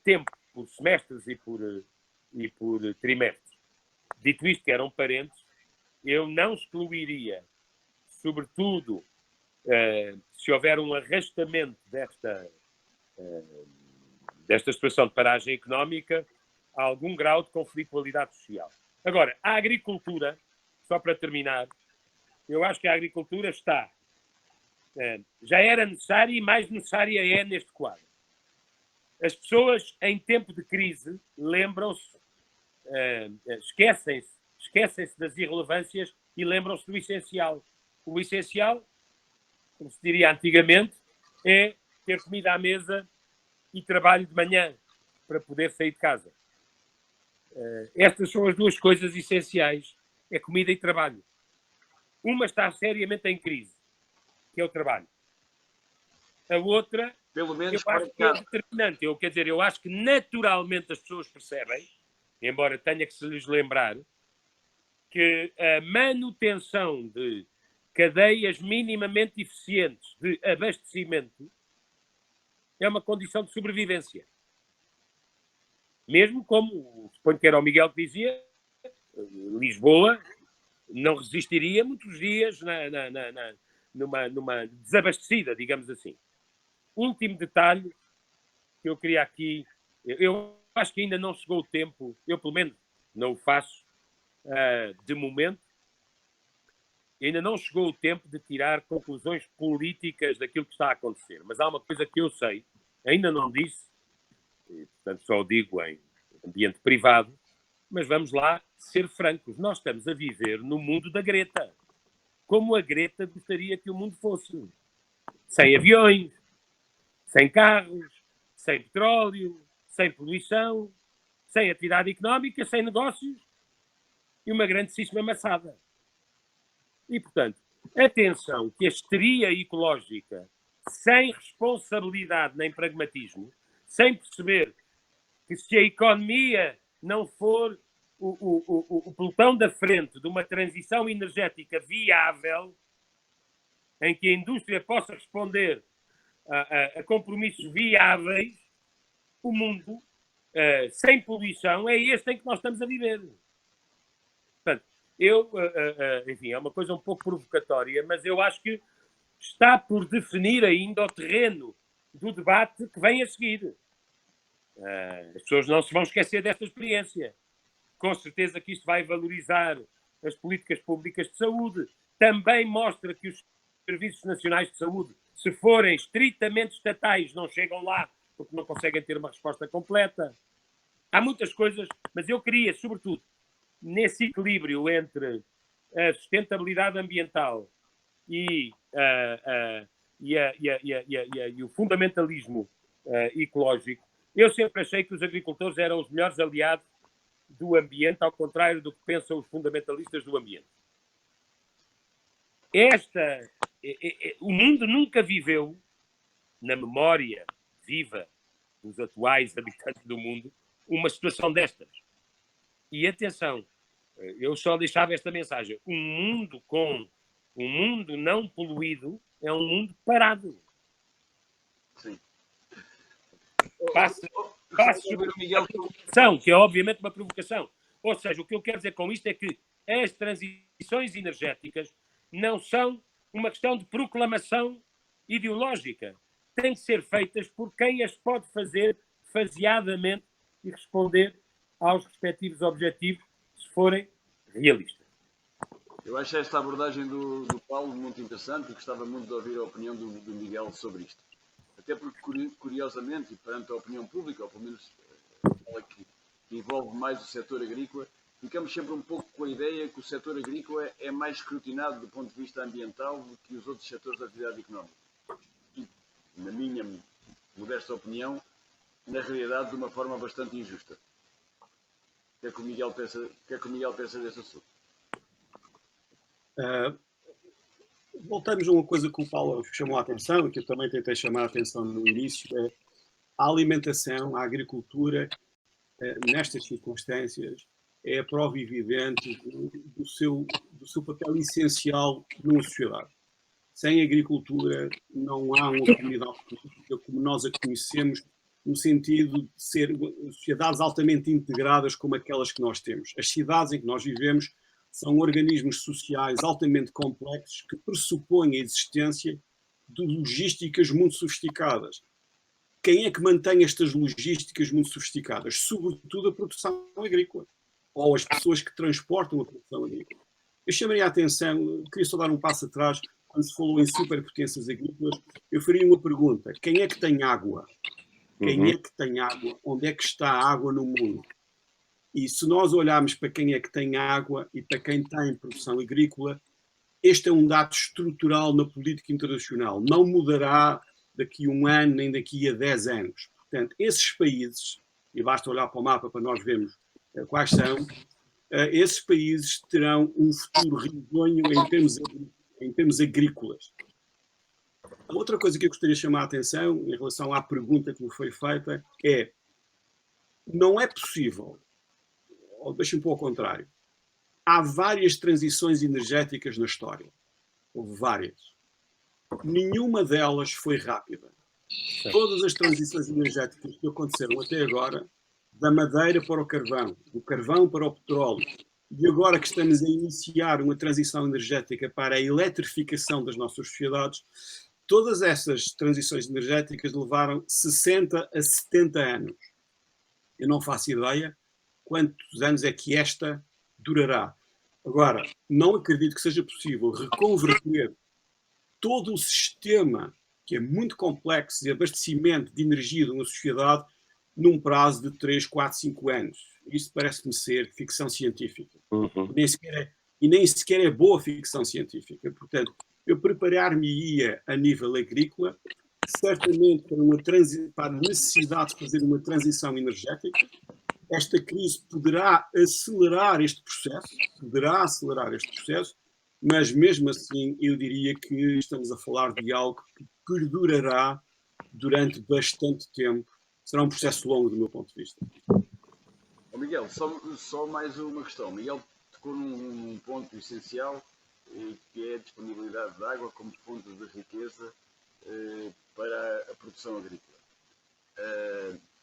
tempo, por semestres e por trimestres. Dito isto, que eram parentes, eu não excluiria, sobretudo, se houver um arrastamento desta situação de paragem económica, a algum grau de conflitualidade social. Agora, a agricultura, só para terminar, eu acho que a agricultura já era necessária e mais necessária é neste quadro. As pessoas, em tempo de crise, lembram-se, esquecem-se das irrelevâncias e lembram-se do essencial. O essencial, como se diria antigamente, é ter comida à mesa e trabalho de manhã para poder sair de casa. Estas são as duas coisas essenciais, é comida e trabalho. Uma está seriamente em crise, que é o trabalho. A outra, Pelo menos eu acho que é determinante. Eu acho que naturalmente as pessoas percebem, embora tenha que se lhes lembrar, que a manutenção de cadeias minimamente eficientes de abastecimento é uma condição de sobrevivência. Mesmo como, suponho que era o Miguel que dizia, Lisboa não resistiria muitos dias numa desabastecida, digamos assim. Último detalhe que eu queria aqui, eu acho que ainda não chegou o tempo, eu pelo menos não o faço de momento, ainda não chegou o tempo de tirar conclusões políticas daquilo que está a acontecer. Mas há uma coisa que eu sei, ainda não disse, e, portanto só o digo em ambiente privado, mas vamos lá ser francos. Nós estamos a viver no mundo da Greta. Como a Greta gostaria que o mundo fosse. Sem aviões, sem carros, sem petróleo, sem poluição, sem atividade económica, sem negócios e uma grandíssima maçada. E, portanto, atenção que a histeria ecológica, sem responsabilidade nem pragmatismo, sem perceber que se a economia não for o pelotão da frente de uma transição energética viável, em que a indústria possa responder a compromissos viáveis, o mundo, sem poluição, é este em que nós estamos a viver. Portanto, enfim, é uma coisa um pouco provocatória, mas eu acho que está por definir ainda o terreno do debate que vem a seguir. As pessoas não se vão esquecer desta experiência. Com certeza que isto vai valorizar as políticas públicas de saúde. Também mostra que os serviços nacionais de saúde, se forem estritamente estatais, não chegam lá porque não conseguem ter uma resposta completa. Há muitas coisas, mas eu queria, sobretudo, nesse equilíbrio entre a sustentabilidade ambiental e o fundamentalismo ecológico, eu sempre achei que os agricultores eram os melhores aliados do ambiente, ao contrário do que pensam os fundamentalistas do ambiente. O mundo nunca viveu, na memória viva dos atuais habitantes do mundo, uma situação destas. E atenção, eu só deixava esta mensagem. Um mundo com Um mundo não poluído é um mundo parado. Sim. Passo Miguel, a provocação, que é obviamente uma provocação. Ou seja, o que eu quero dizer com isto é que as transições energéticas não são uma questão de proclamação ideológica. Têm que ser feitas por quem as pode fazer faseadamente e responder aos respectivos objetivos, se forem realistas. eu acho esta abordagem do Paulo muito interessante e gostava muito de ouvir a opinião do Miguel sobre isto. Até porque, curiosamente, e perante a opinião pública, ou pelo menos aquela que envolve mais o setor agrícola, ficamos sempre um pouco com a ideia que o setor agrícola é mais escrutinado do ponto de vista ambiental do que os outros setores da atividade económica. E, na minha modesta opinião, na realidade, de uma forma bastante injusta. O que é que o Miguel pensa desse assunto? Voltamos a uma coisa que o Paulo chamou a atenção, e que eu também tentei chamar a atenção no início, é a alimentação, a agricultura, nestas circunstâncias, é a prova evidente do seu papel essencial numa sociedade. Sem agricultura não há uma comunidade política como nós a conhecemos, no sentido de ser sociedades altamente integradas como aquelas que nós temos. As cidades em que nós vivemos são organismos sociais altamente complexos que pressupõem a existência de logísticas muito sofisticadas. Quem é que mantém estas logísticas muito sofisticadas? Sobretudo a produção agrícola, ou as pessoas que transportam a produção agrícola. Eu chamaria a atenção, queria só dar um passo atrás, quando se falou em superpotências agrícolas, eu faria uma pergunta: quem é que tem água? Quem é que tem água? Onde é que está a água no mundo? E se nós olharmos para quem é que tem água e para quem tem produção agrícola, este é um dado estrutural na política internacional. Não mudará daqui a um ano nem daqui a 10 anos. Portanto, esses países, e basta olhar para o mapa para nós vermos quais são, esses países terão um futuro risonho em termos agrícolas. A outra coisa que eu gostaria de chamar a atenção em relação à pergunta que me foi feita é: não é possível, ou deixa-me pôr ao contrário, há várias transições energéticas na história. Houve várias. Nenhuma delas foi rápida. Todas as transições energéticas que aconteceram até agora, da madeira para o carvão, do carvão para o petróleo, e agora que estamos a iniciar uma transição energética para a eletrificação das nossas sociedades, todas essas transições energéticas levaram 60 a 70 anos. Eu não faço ideia quantos anos é que esta durará. Agora, não acredito que seja possível reconverter todo o sistema, que é muito complexo, de abastecimento de energia de uma sociedade num prazo de 3, 4, 5 anos. Isso parece-me ser ficção científica. E nem sequer é boa ficção científica. Portanto, eu preparar-me-ia a nível agrícola, certamente para a necessidade de fazer uma transição energética. Esta crise poderá acelerar este processo, mas mesmo assim eu diria que estamos a falar de algo que perdurará durante bastante tempo. Será um processo longo do meu ponto de vista. Miguel, só mais uma questão. Miguel tocou num ponto essencial, que é a disponibilidade de água como fonte de riqueza para a produção agrícola.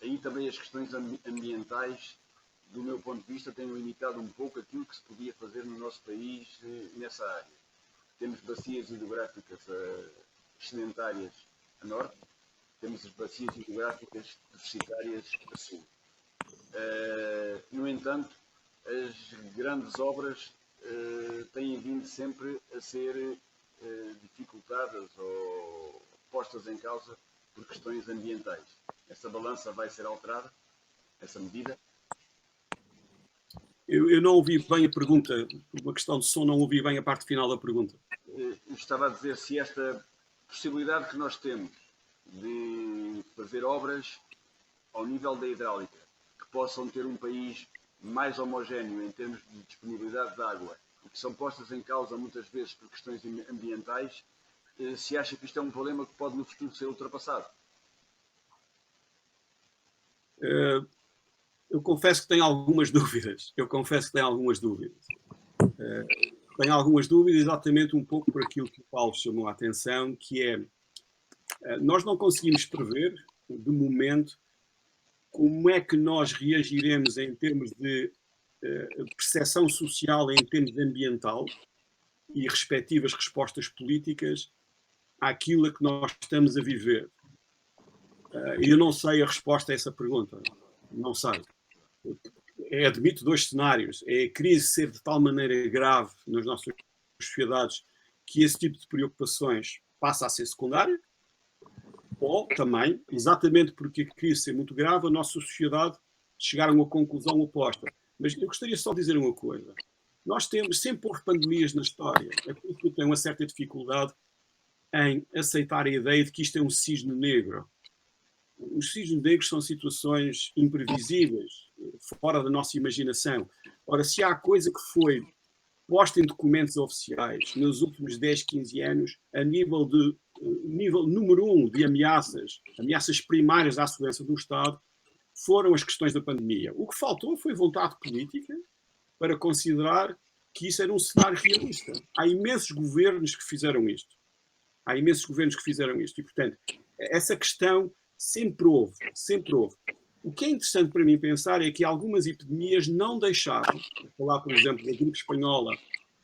Aí também as questões ambientais, do meu ponto de vista, têm limitado um pouco aquilo que se podia fazer no nosso país nessa área. Temos bacias hidrográficas excedentárias a norte, temos as bacias hidrográficas deficitárias a sul. No entanto, as grandes obras têm vindo sempre a ser dificultadas ou postas em causa por questões ambientais. Essa balança vai ser alterada? Essa medida? Eu não ouvi bem a pergunta, por uma questão de som, não ouvi bem a parte final da pergunta. Eu estava a dizer se esta possibilidade que nós temos de fazer obras ao nível da hidráulica, que possam ter um país mais homogéneo em termos de disponibilidade de água, e que são postas em causa muitas vezes por questões ambientais, se acha que isto é um problema que pode no futuro ser ultrapassado? Eu confesso que tenho algumas dúvidas. tenho algumas dúvidas, exatamente um pouco por aquilo que o Paulo chamou a atenção, que é, nós não conseguimos prever, de momento, como é que nós reagiremos em termos de percepção social, em termos ambiental, e respectivas respostas políticas àquilo a que nós estamos a viver. Eu não sei a resposta a essa pergunta. Não sei. Admito dois cenários. É a crise ser de tal maneira grave nas nossas sociedades que esse tipo de preocupações passa a ser secundário, ou também, exatamente porque a crise ser muito grave, a nossa sociedade chegar a uma conclusão oposta. Mas eu gostaria só de dizer uma coisa. Nós sempre houve pandemias na história. É por isso que eu tenho uma certa dificuldade em aceitar a ideia de que isto é um cisne negro. Os cisnes negros são situações imprevisíveis, fora da nossa imaginação. Ora, se há coisa que foi posta em documentos oficiais nos últimos 10, 15 anos, a nível número 1 de ameaças primárias à segurança do Estado, foram as questões da pandemia. O que faltou foi vontade política para considerar que isso era um cenário realista. Há imensos governos que fizeram isto. E, portanto, essa questão sempre houve. O que é interessante para mim pensar é que algumas epidemias não deixaram, vou falar, por exemplo, da gripe espanhola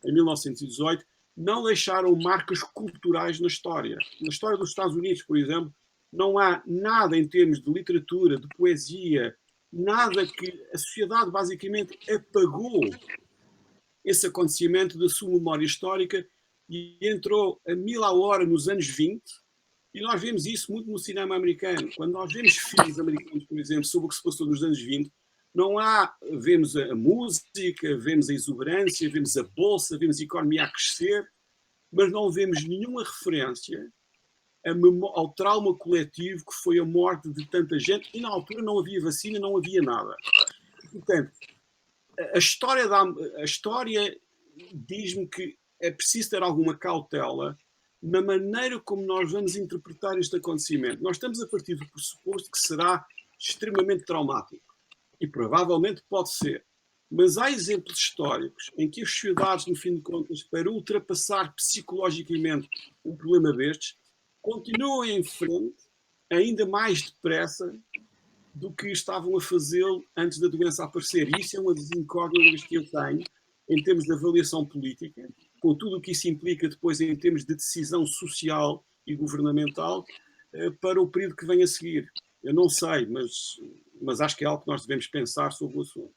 em 1918, não deixaram marcas culturais na história. Na história dos Estados Unidos, por exemplo, não há nada em termos de literatura, de poesia, nada que a sociedade basicamente apagou esse acontecimento da sua memória histórica e entrou a mil a hora nos anos 20, e nós vemos isso muito no cinema americano. Quando nós vemos filmes americanos, por exemplo, sobre o que se passou nos anos 20, vemos a música, vemos a exuberância, vemos a bolsa, vemos a economia a crescer, mas não vemos nenhuma referência ao trauma coletivo que foi a morte de tanta gente, e na altura não havia vacina, não havia nada. Portanto, a história diz-me que é preciso ter alguma cautela na maneira como nós vamos interpretar este acontecimento. Nós estamos a partir do pressuposto que será extremamente traumático. E provavelmente pode ser. Mas há exemplos históricos em que as sociedades, no fim de contas, para ultrapassar psicologicamente um problema destes, continuam em frente ainda mais depressa do que estavam a fazê-lo antes da doença aparecer. E isso é uma das incógnitas que eu tenho em termos de avaliação política, com tudo o que isso implica depois em termos de decisão social e governamental para o período que vem a seguir. Eu não sei, mas acho que é algo que nós devemos pensar sobre o assunto.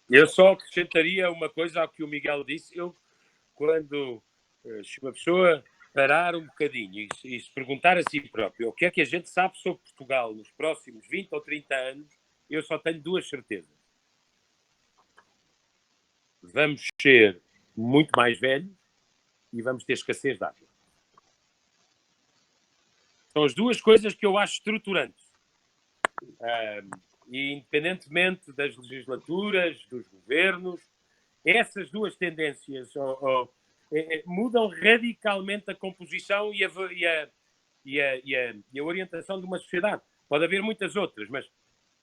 Eu só acrescentaria uma coisa ao que o Miguel disse. Quando uma pessoa parar um bocadinho e se perguntar a si próprio o que é que a gente sabe sobre Portugal nos próximos 20 ou 30 anos, eu só tenho duas certezas. Vamos ser muito mais velhos e vamos ter escassez de água. São as duas coisas que eu acho estruturantes. E independentemente das legislaturas, dos governos, essas duas tendências mudam radicalmente a composição e a orientação de uma sociedade. Pode haver muitas outras, mas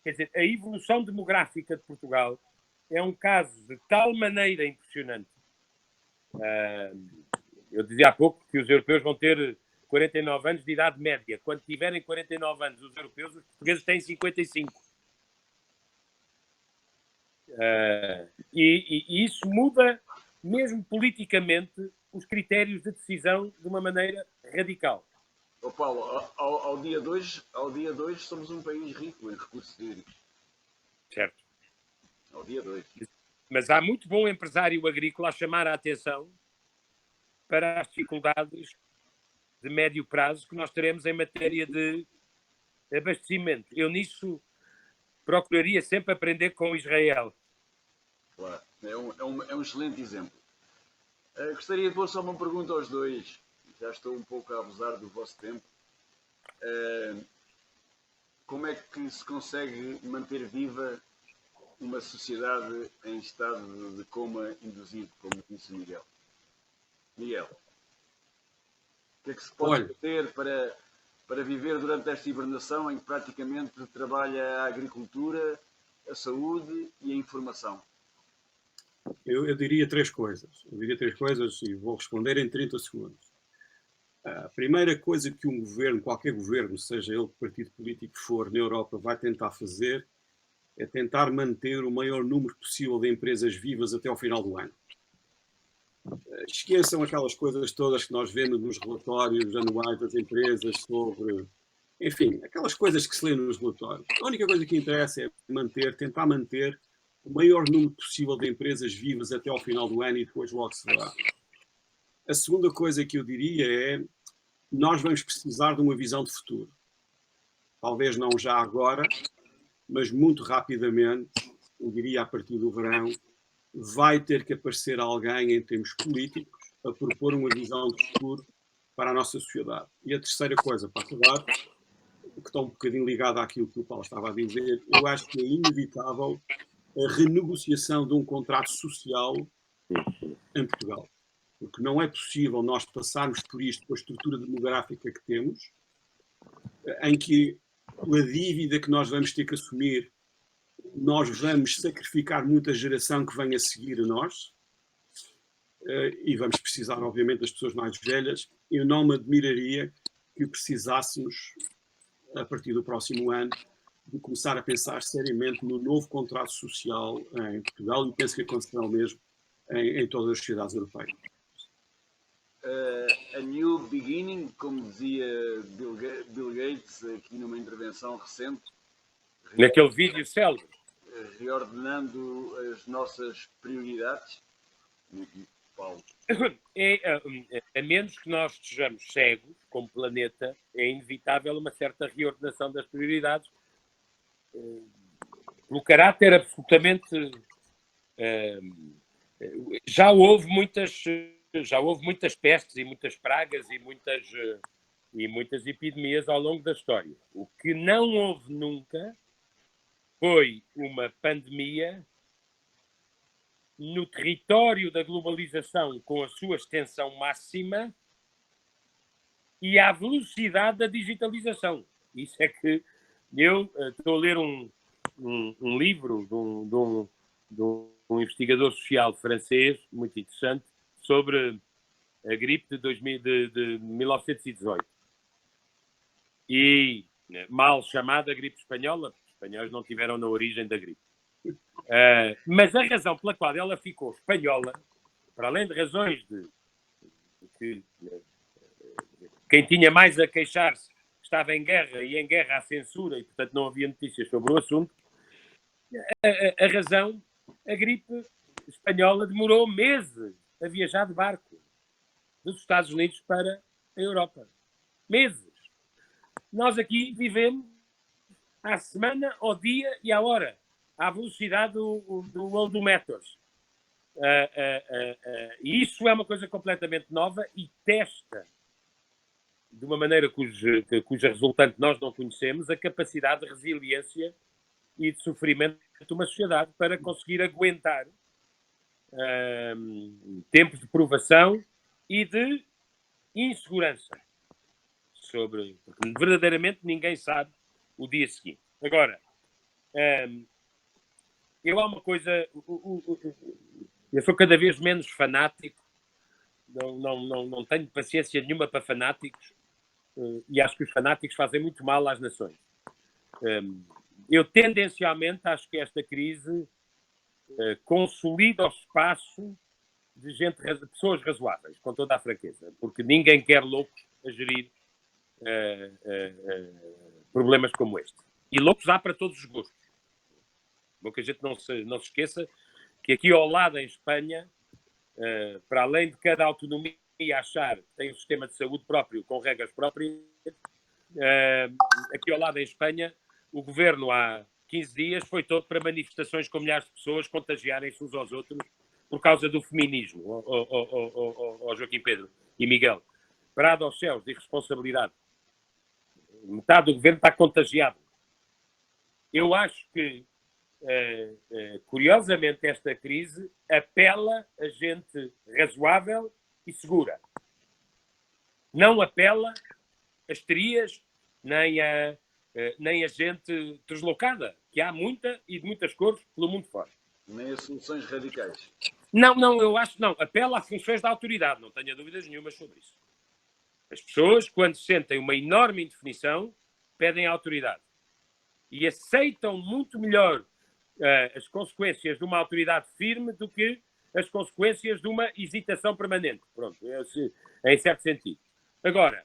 quer dizer, a evolução demográfica de Portugal é um caso de tal maneira impressionante. Eu dizia há pouco que os europeus vão ter 49 anos de idade média. Quando tiverem 49 anos os europeus, os portugueses têm 55. E isso muda, mesmo politicamente, os critérios de decisão de uma maneira radical. Paulo, ao dia de hoje somos um país rico em recursos hídricos. Certo. Ao dia de hoje. Mas há muito bom empresário agrícola a chamar a atenção para as dificuldades de médio prazo que nós teremos em matéria de abastecimento. Eu nisso procuraria sempre aprender com Israel. Claro, é um excelente exemplo. Gostaria de pôr só uma pergunta aos dois. Já estou um pouco a abusar do vosso tempo. Como é que se consegue manter viva uma sociedade em estado de coma induzido, como disse o Miguel? Miguel, o que é que se pode fazer para viver durante esta hibernação em que praticamente trabalha a agricultura, a saúde e a informação? Eu diria três coisas. Eu diria três coisas e vou responder em 30 segundos. A primeira coisa que um governo, qualquer governo, seja ele que partido político for na Europa, vai tentar fazer é tentar manter o maior número possível de empresas vivas até ao final do ano. Esqueçam aquelas coisas todas que nós vemos nos relatórios anuais das empresas sobre, enfim, aquelas coisas que se lêem nos relatórios. A única coisa que interessa é tentar manter o maior número possível de empresas vivas até ao final do ano e depois logo se verá. A segunda coisa que eu diria é nós vamos precisar de uma visão de futuro. Talvez não já agora, mas muito rapidamente, eu diria a partir do verão, vai ter que aparecer alguém em termos políticos a propor uma visão de futuro para a nossa sociedade. E a terceira coisa, para acabar, que está um bocadinho ligada àquilo que o Paulo estava a dizer, eu acho que é inevitável a renegociação de um contrato social em Portugal. Porque não é possível nós passarmos por isto com a estrutura demográfica que temos, em que a dívida que nós vamos ter que assumir, nós vamos sacrificar muita geração que vem a seguir a nós, e vamos precisar, obviamente, das pessoas mais velhas. Eu não me admiraria que precisássemos, a partir do próximo ano, de começar a pensar seriamente no novo contrato social em Portugal, e penso que acontecerá o mesmo em todas as sociedades europeias. A new beginning, como dizia Bill Gates aqui numa intervenção recente. Naquele vídeo célebre. Reordenando as nossas prioridades. Paulo. A menos que nós estejamos cegos, como planeta, é inevitável uma certa reordenação das prioridades. Pelo caráter absolutamente... Já houve muitas pestes e muitas pragas e muitas epidemias ao longo da história. O que não houve nunca foi uma pandemia no território da globalização com a sua extensão máxima e à velocidade da digitalização. Isso é que eu estou a ler um livro de um investigador social francês muito interessante sobre a gripe de 1918. E mal chamada gripe espanhola, os espanhóis não tiveram na origem da gripe. Mas a razão pela qual ela ficou espanhola, para além de razões de que quem tinha mais a queixar-se estava em guerra e em guerra há censura e, portanto, não havia notícias sobre o assunto, a gripe espanhola demorou meses a viajar de barco dos Estados Unidos para a Europa. Meses. Nós aqui vivemos à semana, ao dia e à hora, à velocidade do World Meters. E isso é uma coisa completamente nova e testa, de uma maneira cuja resultante nós não conhecemos, a capacidade de resiliência e de sofrimento de uma sociedade para conseguir aguentar tempos de provação e de insegurança. Porque verdadeiramente ninguém sabe o dia seguinte. Agora, eu há uma coisa... Eu sou cada vez menos fanático, não tenho paciência nenhuma para fanáticos, e acho que os fanáticos fazem muito mal às nações. Eu tendencialmente acho que esta crise consolida o espaço de pessoas razoáveis, com toda a franqueza, porque ninguém quer loucos a gerir problemas como este. E loucos há para todos os gostos. Bom, que a gente não se esqueça que aqui ao lado, em Espanha, para além de cada autonomia achar que tem um sistema de saúde próprio, com regras próprias, aqui ao lado, em Espanha, o governo há 15 dias foi todo para manifestações com milhares de pessoas contagiarem-se uns aos outros por causa do feminismo, Joaquim Pedro e Miguel. Parado aos céus de irresponsabilidade. Metade do governo está contagiado. Eu acho que, curiosamente, esta crise apela a gente razoável e segura. Não apela a histerias nem a gente deslocada, que há muita e de muitas cores pelo mundo fora. Nem as soluções radicais. Não, eu acho que não. Apela a funções da autoridade, não tenho dúvidas nenhumas sobre isso. As pessoas, quando sentem uma enorme indefinição, pedem autoridade. E aceitam muito melhor as consequências de uma autoridade firme do que as consequências de uma hesitação permanente. Pronto, em certo sentido. Agora,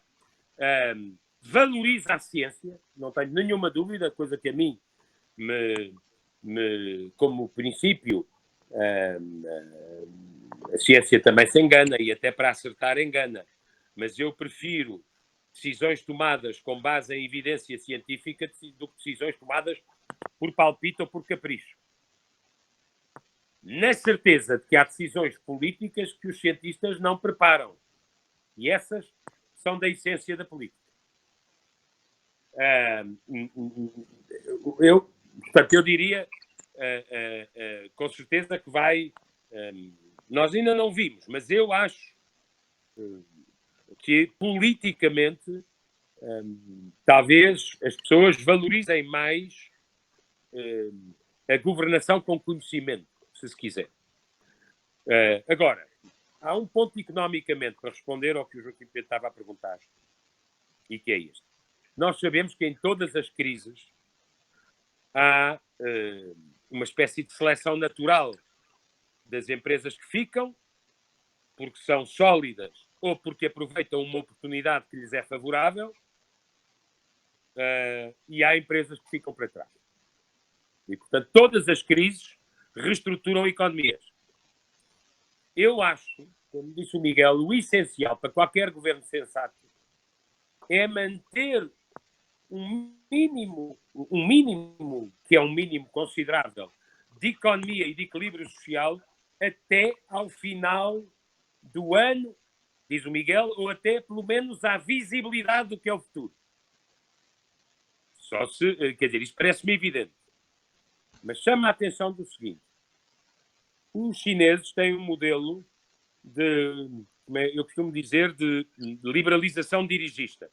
valoriza a ciência, não tenho nenhuma dúvida, coisa que a mim, como princípio, a ciência também se engana e até para acertar engana, mas eu prefiro decisões tomadas com base em evidência científica do que decisões tomadas por palpite ou por capricho. Na certeza de que há decisões políticas que os cientistas não preparam. E essas são da essência da política. Portanto, eu diria com certeza que vai... nós ainda não vimos, mas eu acho que politicamente talvez as pessoas valorizem mais a governação com conhecimento, se quiser. Agora, há um ponto economicamente para responder ao que o Joaquim Pedro estava a perguntar, e que é este. Nós sabemos que em todas as crises há uma espécie de seleção natural das empresas que ficam, porque são sólidas ou porque aproveitam uma oportunidade que lhes é favorável, e há empresas que ficam para trás. E, portanto, todas as crises reestruturam economias. Eu acho, como disse o Miguel, o essencial para qualquer governo sensato é manter um mínimo, que é um mínimo considerável, de economia e de equilíbrio social até ao final do ano, diz o Miguel, ou até pelo menos à visibilidade do que é o futuro. Só se, quer dizer, isto parece-me evidente. Mas chama a atenção do seguinte. Os chineses têm um modelo eu costumo dizer, de liberalização dirigista.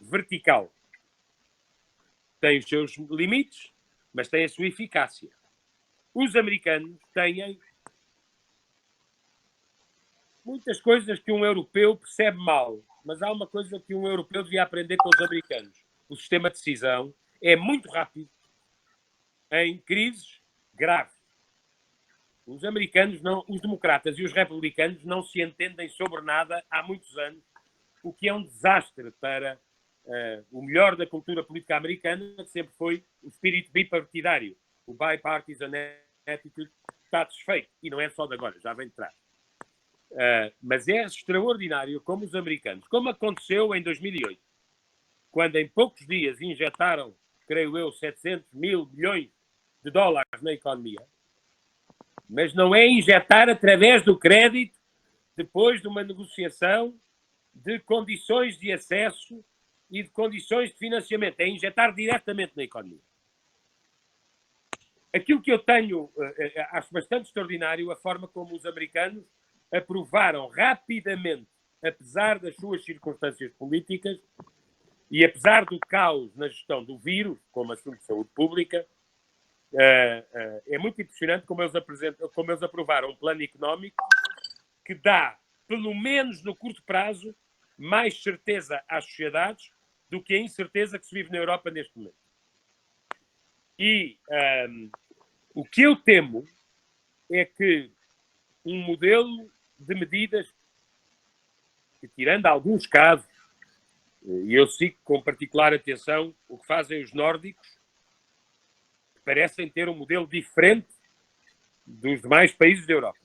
Vertical. Tem os seus limites, mas tem a sua eficácia. Os americanos têm muitas coisas que um europeu percebe mal, mas há uma coisa que um europeu devia aprender com os americanos. O sistema de decisão é muito rápido em crises graves. Os americanos, os democratas e os republicanos não se entendem sobre nada há muitos anos, o que é um desastre para o melhor da cultura política americana, que sempre foi o espírito bipartidário. O bipartisan attitude está desfeito. E não é só de agora, já vem de trás. Mas é extraordinário como os americanos, como aconteceu em 2008, quando em poucos dias injetaram, creio eu, 700 mil milhões de dólares na economia, mas não é injetar através do crédito, depois de uma negociação de condições de acesso e de condições de financiamento. É injetar diretamente na economia. Aquilo que eu tenho, acho bastante extraordinário, a forma como os americanos aprovaram rapidamente, apesar das suas circunstâncias políticas e apesar do caos na gestão do vírus, como assunto de saúde pública, é muito impressionante como eles aprovaram um plano económico que dá, pelo menos no curto prazo, mais certeza às sociedades do que a incerteza que se vive na Europa neste momento. E o que eu temo é que um modelo de medidas que, tirando alguns casos, e eu sigo com particular atenção o que fazem os nórdicos, parecem ter um modelo diferente dos demais países da Europa.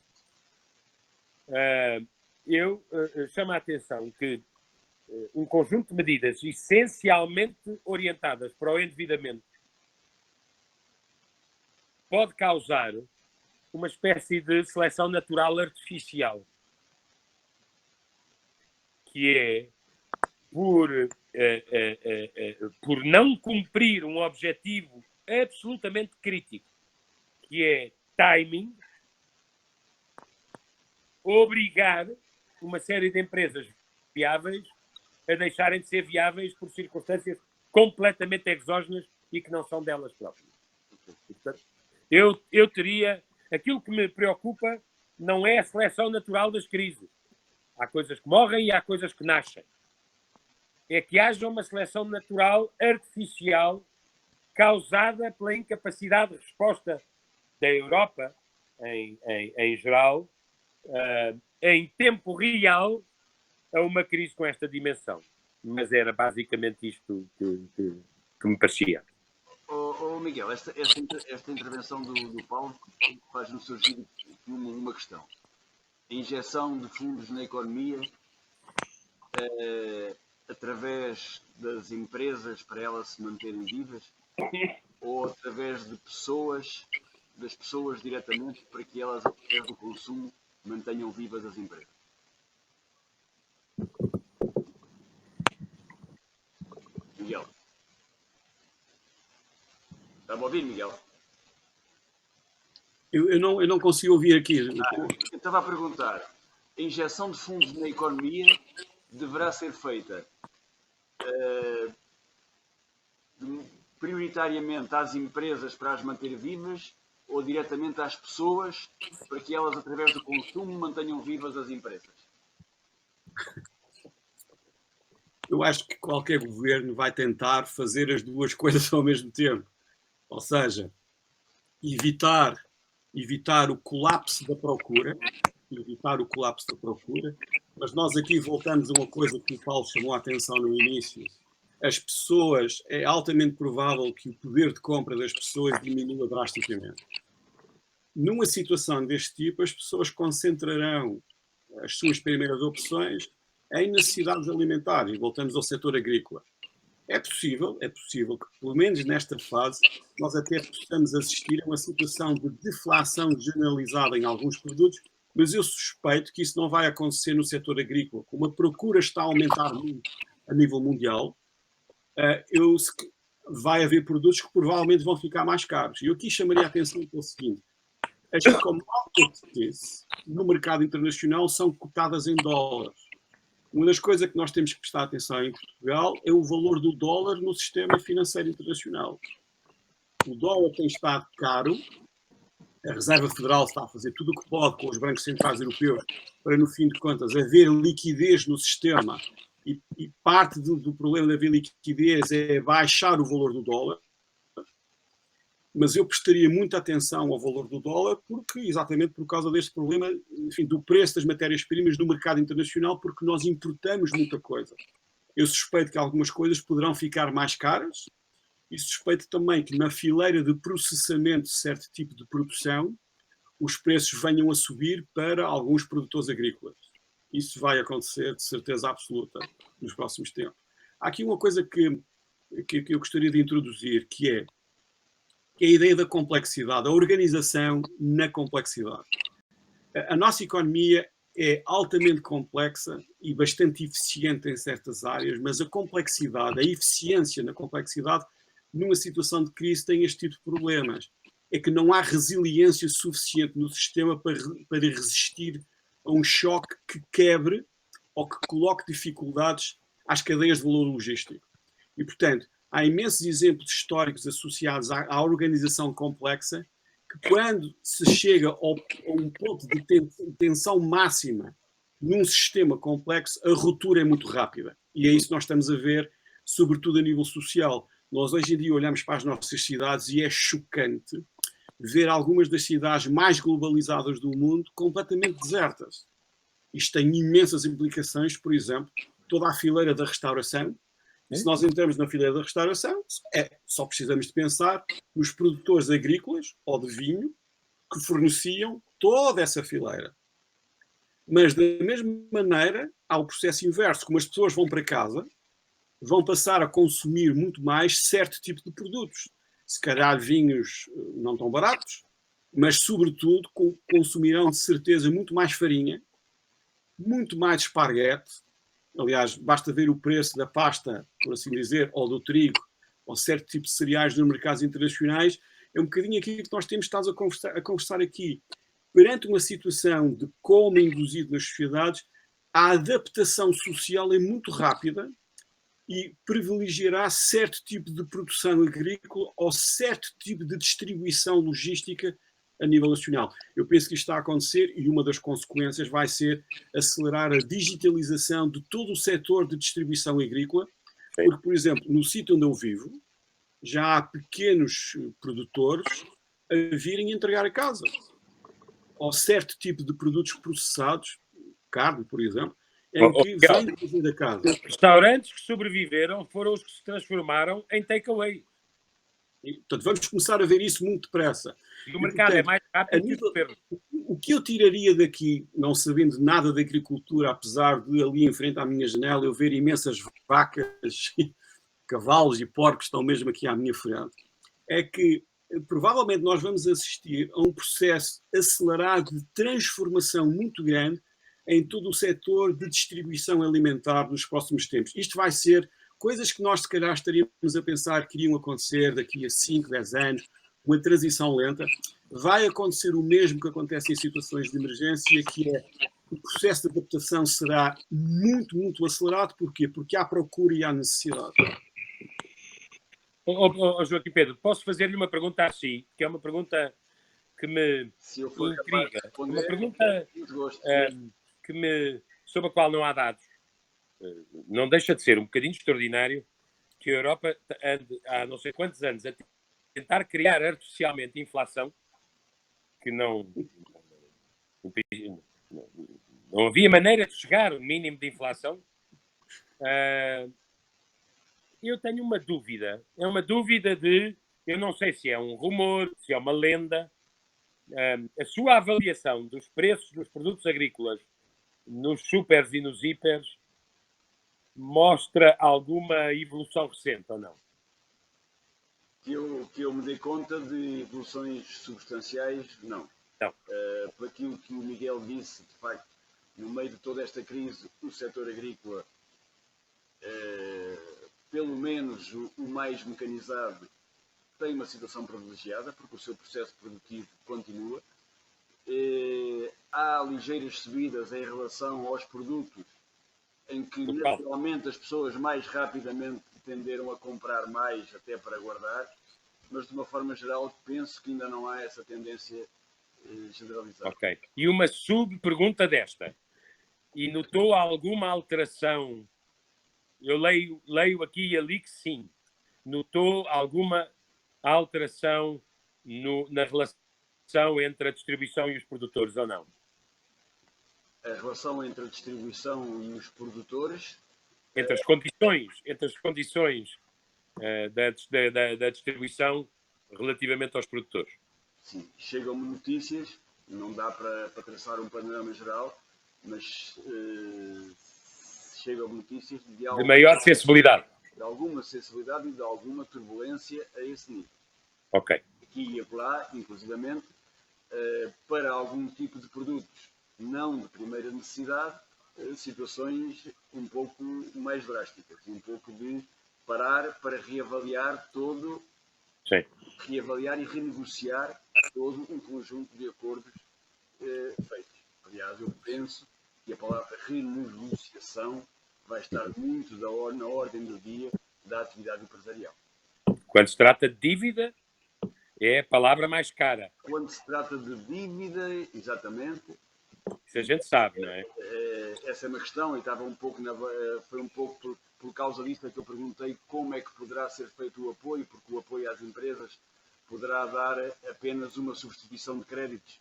Eu chamo a atenção que um conjunto de medidas essencialmente orientadas para o endividamento pode causar uma espécie de seleção natural artificial, que é por não cumprir um objetivo absolutamente crítico, que é timing, obrigar uma série de empresas viáveis a deixarem de ser viáveis por circunstâncias completamente exógenas e que não são delas próprias. Portanto, eu teria Aquilo que me preocupa não é a seleção natural das crises. Há coisas que morrem e há coisas que nascem. É que haja uma seleção natural artificial causada pela incapacidade de resposta da Europa, em geral, em tempo real, a uma crise com esta dimensão. Mas era basicamente isto que me parecia. Miguel, esta intervenção do Paulo faz-me surgir uma questão. A injeção de fundos na economia através das empresas para elas se manterem vivas ou através de das pessoas diretamente para que elas, através do consumo, mantenham vivas as empresas? Miguel. Está-me a ouvir, Miguel? Eu não consigo ouvir aqui. Eu estava a perguntar, a injeção de fundos na economia deverá ser feita prioritariamente às empresas para as manter vivas ou diretamente às pessoas para que elas, através do consumo, mantenham vivas as empresas? Eu acho que qualquer governo vai tentar fazer as duas coisas ao mesmo tempo. Ou seja, evitar o colapso da procura, mas nós aqui voltamos a uma coisa que o Paulo chamou a atenção no início. As pessoas, é altamente provável que o poder de compra das pessoas diminua drasticamente. Numa situação deste tipo, as pessoas concentrarão as suas primeiras opções em necessidades alimentares. E voltamos ao setor agrícola. É possível que, pelo menos nesta fase, nós até possamos assistir a uma situação de deflação generalizada em alguns produtos, mas eu suspeito que isso não vai acontecer no setor agrícola. Como a procura está a aumentar muito a nível mundial, vai haver produtos que provavelmente vão ficar mais caros. E eu aqui chamaria a atenção para o seguinte: as commodities no mercado internacional são cotadas em dólares. Uma das coisas que nós temos que prestar atenção em Portugal é o valor do dólar no sistema financeiro internacional. O dólar tem estado caro, a Reserva Federal está a fazer tudo o que pode com os bancos centrais europeus para, no fim de contas, haver liquidez no sistema, e parte do problema de haver liquidez é baixar o valor do dólar. Mas eu prestaria muita atenção ao valor do dólar, exatamente por causa deste problema, enfim, do preço das matérias-primas no mercado internacional, porque nós importamos muita coisa. Eu suspeito que algumas coisas poderão ficar mais caras e suspeito também que na fileira de processamento de certo tipo de produção os preços venham a subir para alguns produtores agrícolas. Isso vai acontecer de certeza absoluta nos próximos tempos. Há aqui uma coisa que eu gostaria de introduzir, que é a ideia da complexidade, a organização na complexidade. A nossa economia é altamente complexa e bastante eficiente em certas áreas, mas a complexidade, a eficiência na complexidade, numa situação de crise, tem este tipo de problemas. É que não há resiliência suficiente no sistema para resistir a um choque que quebre ou que coloque dificuldades às cadeias de valor logístico. E, portanto, há imensos exemplos históricos associados à organização complexa que, quando se chega a um ponto de tensão máxima num sistema complexo, a ruptura é muito rápida. E é isso que nós estamos a ver, sobretudo a nível social. Nós hoje em dia olhamos para as nossas cidades e é chocante ver algumas das cidades mais globalizadas do mundo completamente desertas. Isto tem imensas implicações, por exemplo, toda a fileira da restauração. Se nós entramos na fileira da restauração, só precisamos de pensar nos produtores agrícolas ou de vinho que forneciam toda essa fileira. Mas, da mesma maneira, há o processo inverso. Como as pessoas vão para casa, vão passar a consumir muito mais certo tipo de produtos. Se calhar vinhos não tão baratos, mas, sobretudo, consumirão de certeza muito mais farinha, muito mais esparguete. Aliás, basta ver o preço da pasta, por assim dizer, ou do trigo, ou certo tipo de cereais nos mercados internacionais. É um bocadinho aquilo que nós temos estado a conversar aqui. Perante uma situação de como é induzido nas sociedades, a adaptação social é muito rápida e privilegiará certo tipo de produção agrícola ou certo tipo de distribuição logística a nível nacional. Eu penso que isto está a acontecer e uma das consequências vai ser acelerar a digitalização de todo o setor de distribuição agrícola, porque, por exemplo, no sítio onde eu vivo, já há pequenos produtores a virem entregar a casa. Ou certo tipo de produtos processados, carne, por exemplo, em que vem trazer da casa. Os restaurantes que sobreviveram foram os que se transformaram em takeaway. Portanto, vamos começar a ver isso muito depressa. E o mercado é mais rápido que o governo. O que eu tiraria daqui, não sabendo nada de agricultura, apesar de ali em frente à minha janela eu ver imensas vacas, cavalos e porcos estão mesmo aqui à minha frente, é que provavelmente nós vamos assistir a um processo acelerado de transformação muito grande em todo o setor de distribuição alimentar nos próximos tempos. Isto vai ser coisas que nós, se calhar, estaríamos a pensar que iriam acontecer daqui a 5, 10 anos, uma transição lenta. Vai acontecer o mesmo que acontece em situações de emergência, que é o processo de adaptação será muito, muito acelerado. Porquê? Porque há procura e há necessidade. Joaquim Pedro, posso fazer-lhe uma pergunta assim, que é uma pergunta que me intriga. Uma pergunta sobre a qual não há dados. Não deixa de ser um bocadinho extraordinário que a Europa ande há não sei quantos anos a tentar criar artificialmente inflação, que não havia maneira de chegar ao mínimo de inflação. Eu tenho uma dúvida. É uma dúvida eu não sei se é um rumor, se é uma lenda. A sua avaliação dos preços dos produtos agrícolas nos supers e nos hipers mostra alguma evolução recente ou não? Que eu me dei conta de evoluções substanciais, não. Não. Por aquilo que o Miguel disse, de facto, no meio de toda esta crise, o setor agrícola, pelo menos o mais mecanizado, tem uma situação privilegiada, porque o seu processo produtivo continua. Há ligeiras subidas em relação aos produtos em que naturalmente as pessoas mais rapidamente tenderam a comprar mais até para guardar, mas de uma forma geral penso que ainda não há essa tendência generalizada. Ok. E uma sub-pergunta desta. E notou alguma alteração? Eu leio aqui e ali que sim. Notou alguma alteração na relação entre a distribuição e os produtores ou não? A relação entre a distribuição e os produtores... Entre as condições da distribuição relativamente aos produtores. Sim, chegam-me notícias, não dá para traçar um panorama geral, mas chegam-me notícias de maior sensibilidade. De alguma sensibilidade e de alguma turbulência a esse nível. Ok. Aqui e acolá, inclusivamente, para algum tipo de produtos não de primeira necessidade, situações um pouco mais drásticas, um pouco de parar para reavaliar todo, sim, reavaliar e renegociar todo um conjunto de acordos feitos. Aliás, eu penso que a palavra renegociação vai estar muito na ordem do dia da atividade empresarial. Quando se trata de dívida, é a palavra mais cara. Quando se trata de dívida, exatamente. Isso a gente sabe, não é? Essa é uma questão e estava um pouco foi um pouco por causa disso que eu perguntei como é que poderá ser feito o apoio, porque o apoio às empresas poderá dar apenas uma substituição de créditos.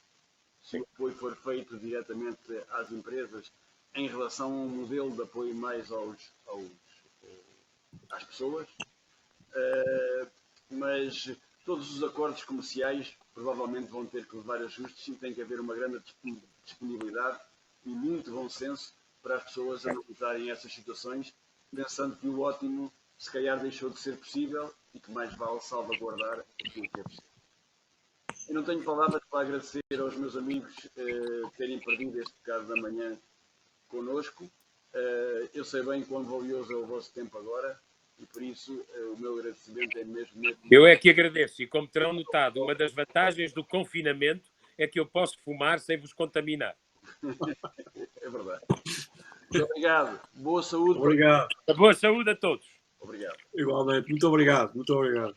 Se o apoio for feito diretamente às empresas em relação a um modelo de apoio mais às pessoas, mas todos os acordos comerciais provavelmente vão ter que levar ajustes e tem que haver uma grande disponibilidade e muito bom senso para as pessoas analisarem essas situações, pensando que o ótimo se calhar deixou de ser possível e que mais vale salvaguardar aquilo que é possível. Eu não tenho palavras para agradecer aos meus amigos terem perdido este bocado da manhã connosco. Eu sei bem quão valioso é o vosso tempo agora e por isso o meu agradecimento é mesmo... Eu é que agradeço e como terão notado, uma das vantagens do confinamento é que eu posso fumar sem vos contaminar. É verdade. Muito obrigado. Boa saúde. Obrigado. Boa saúde a todos. Obrigado. Igualmente. Muito obrigado. Muito obrigado.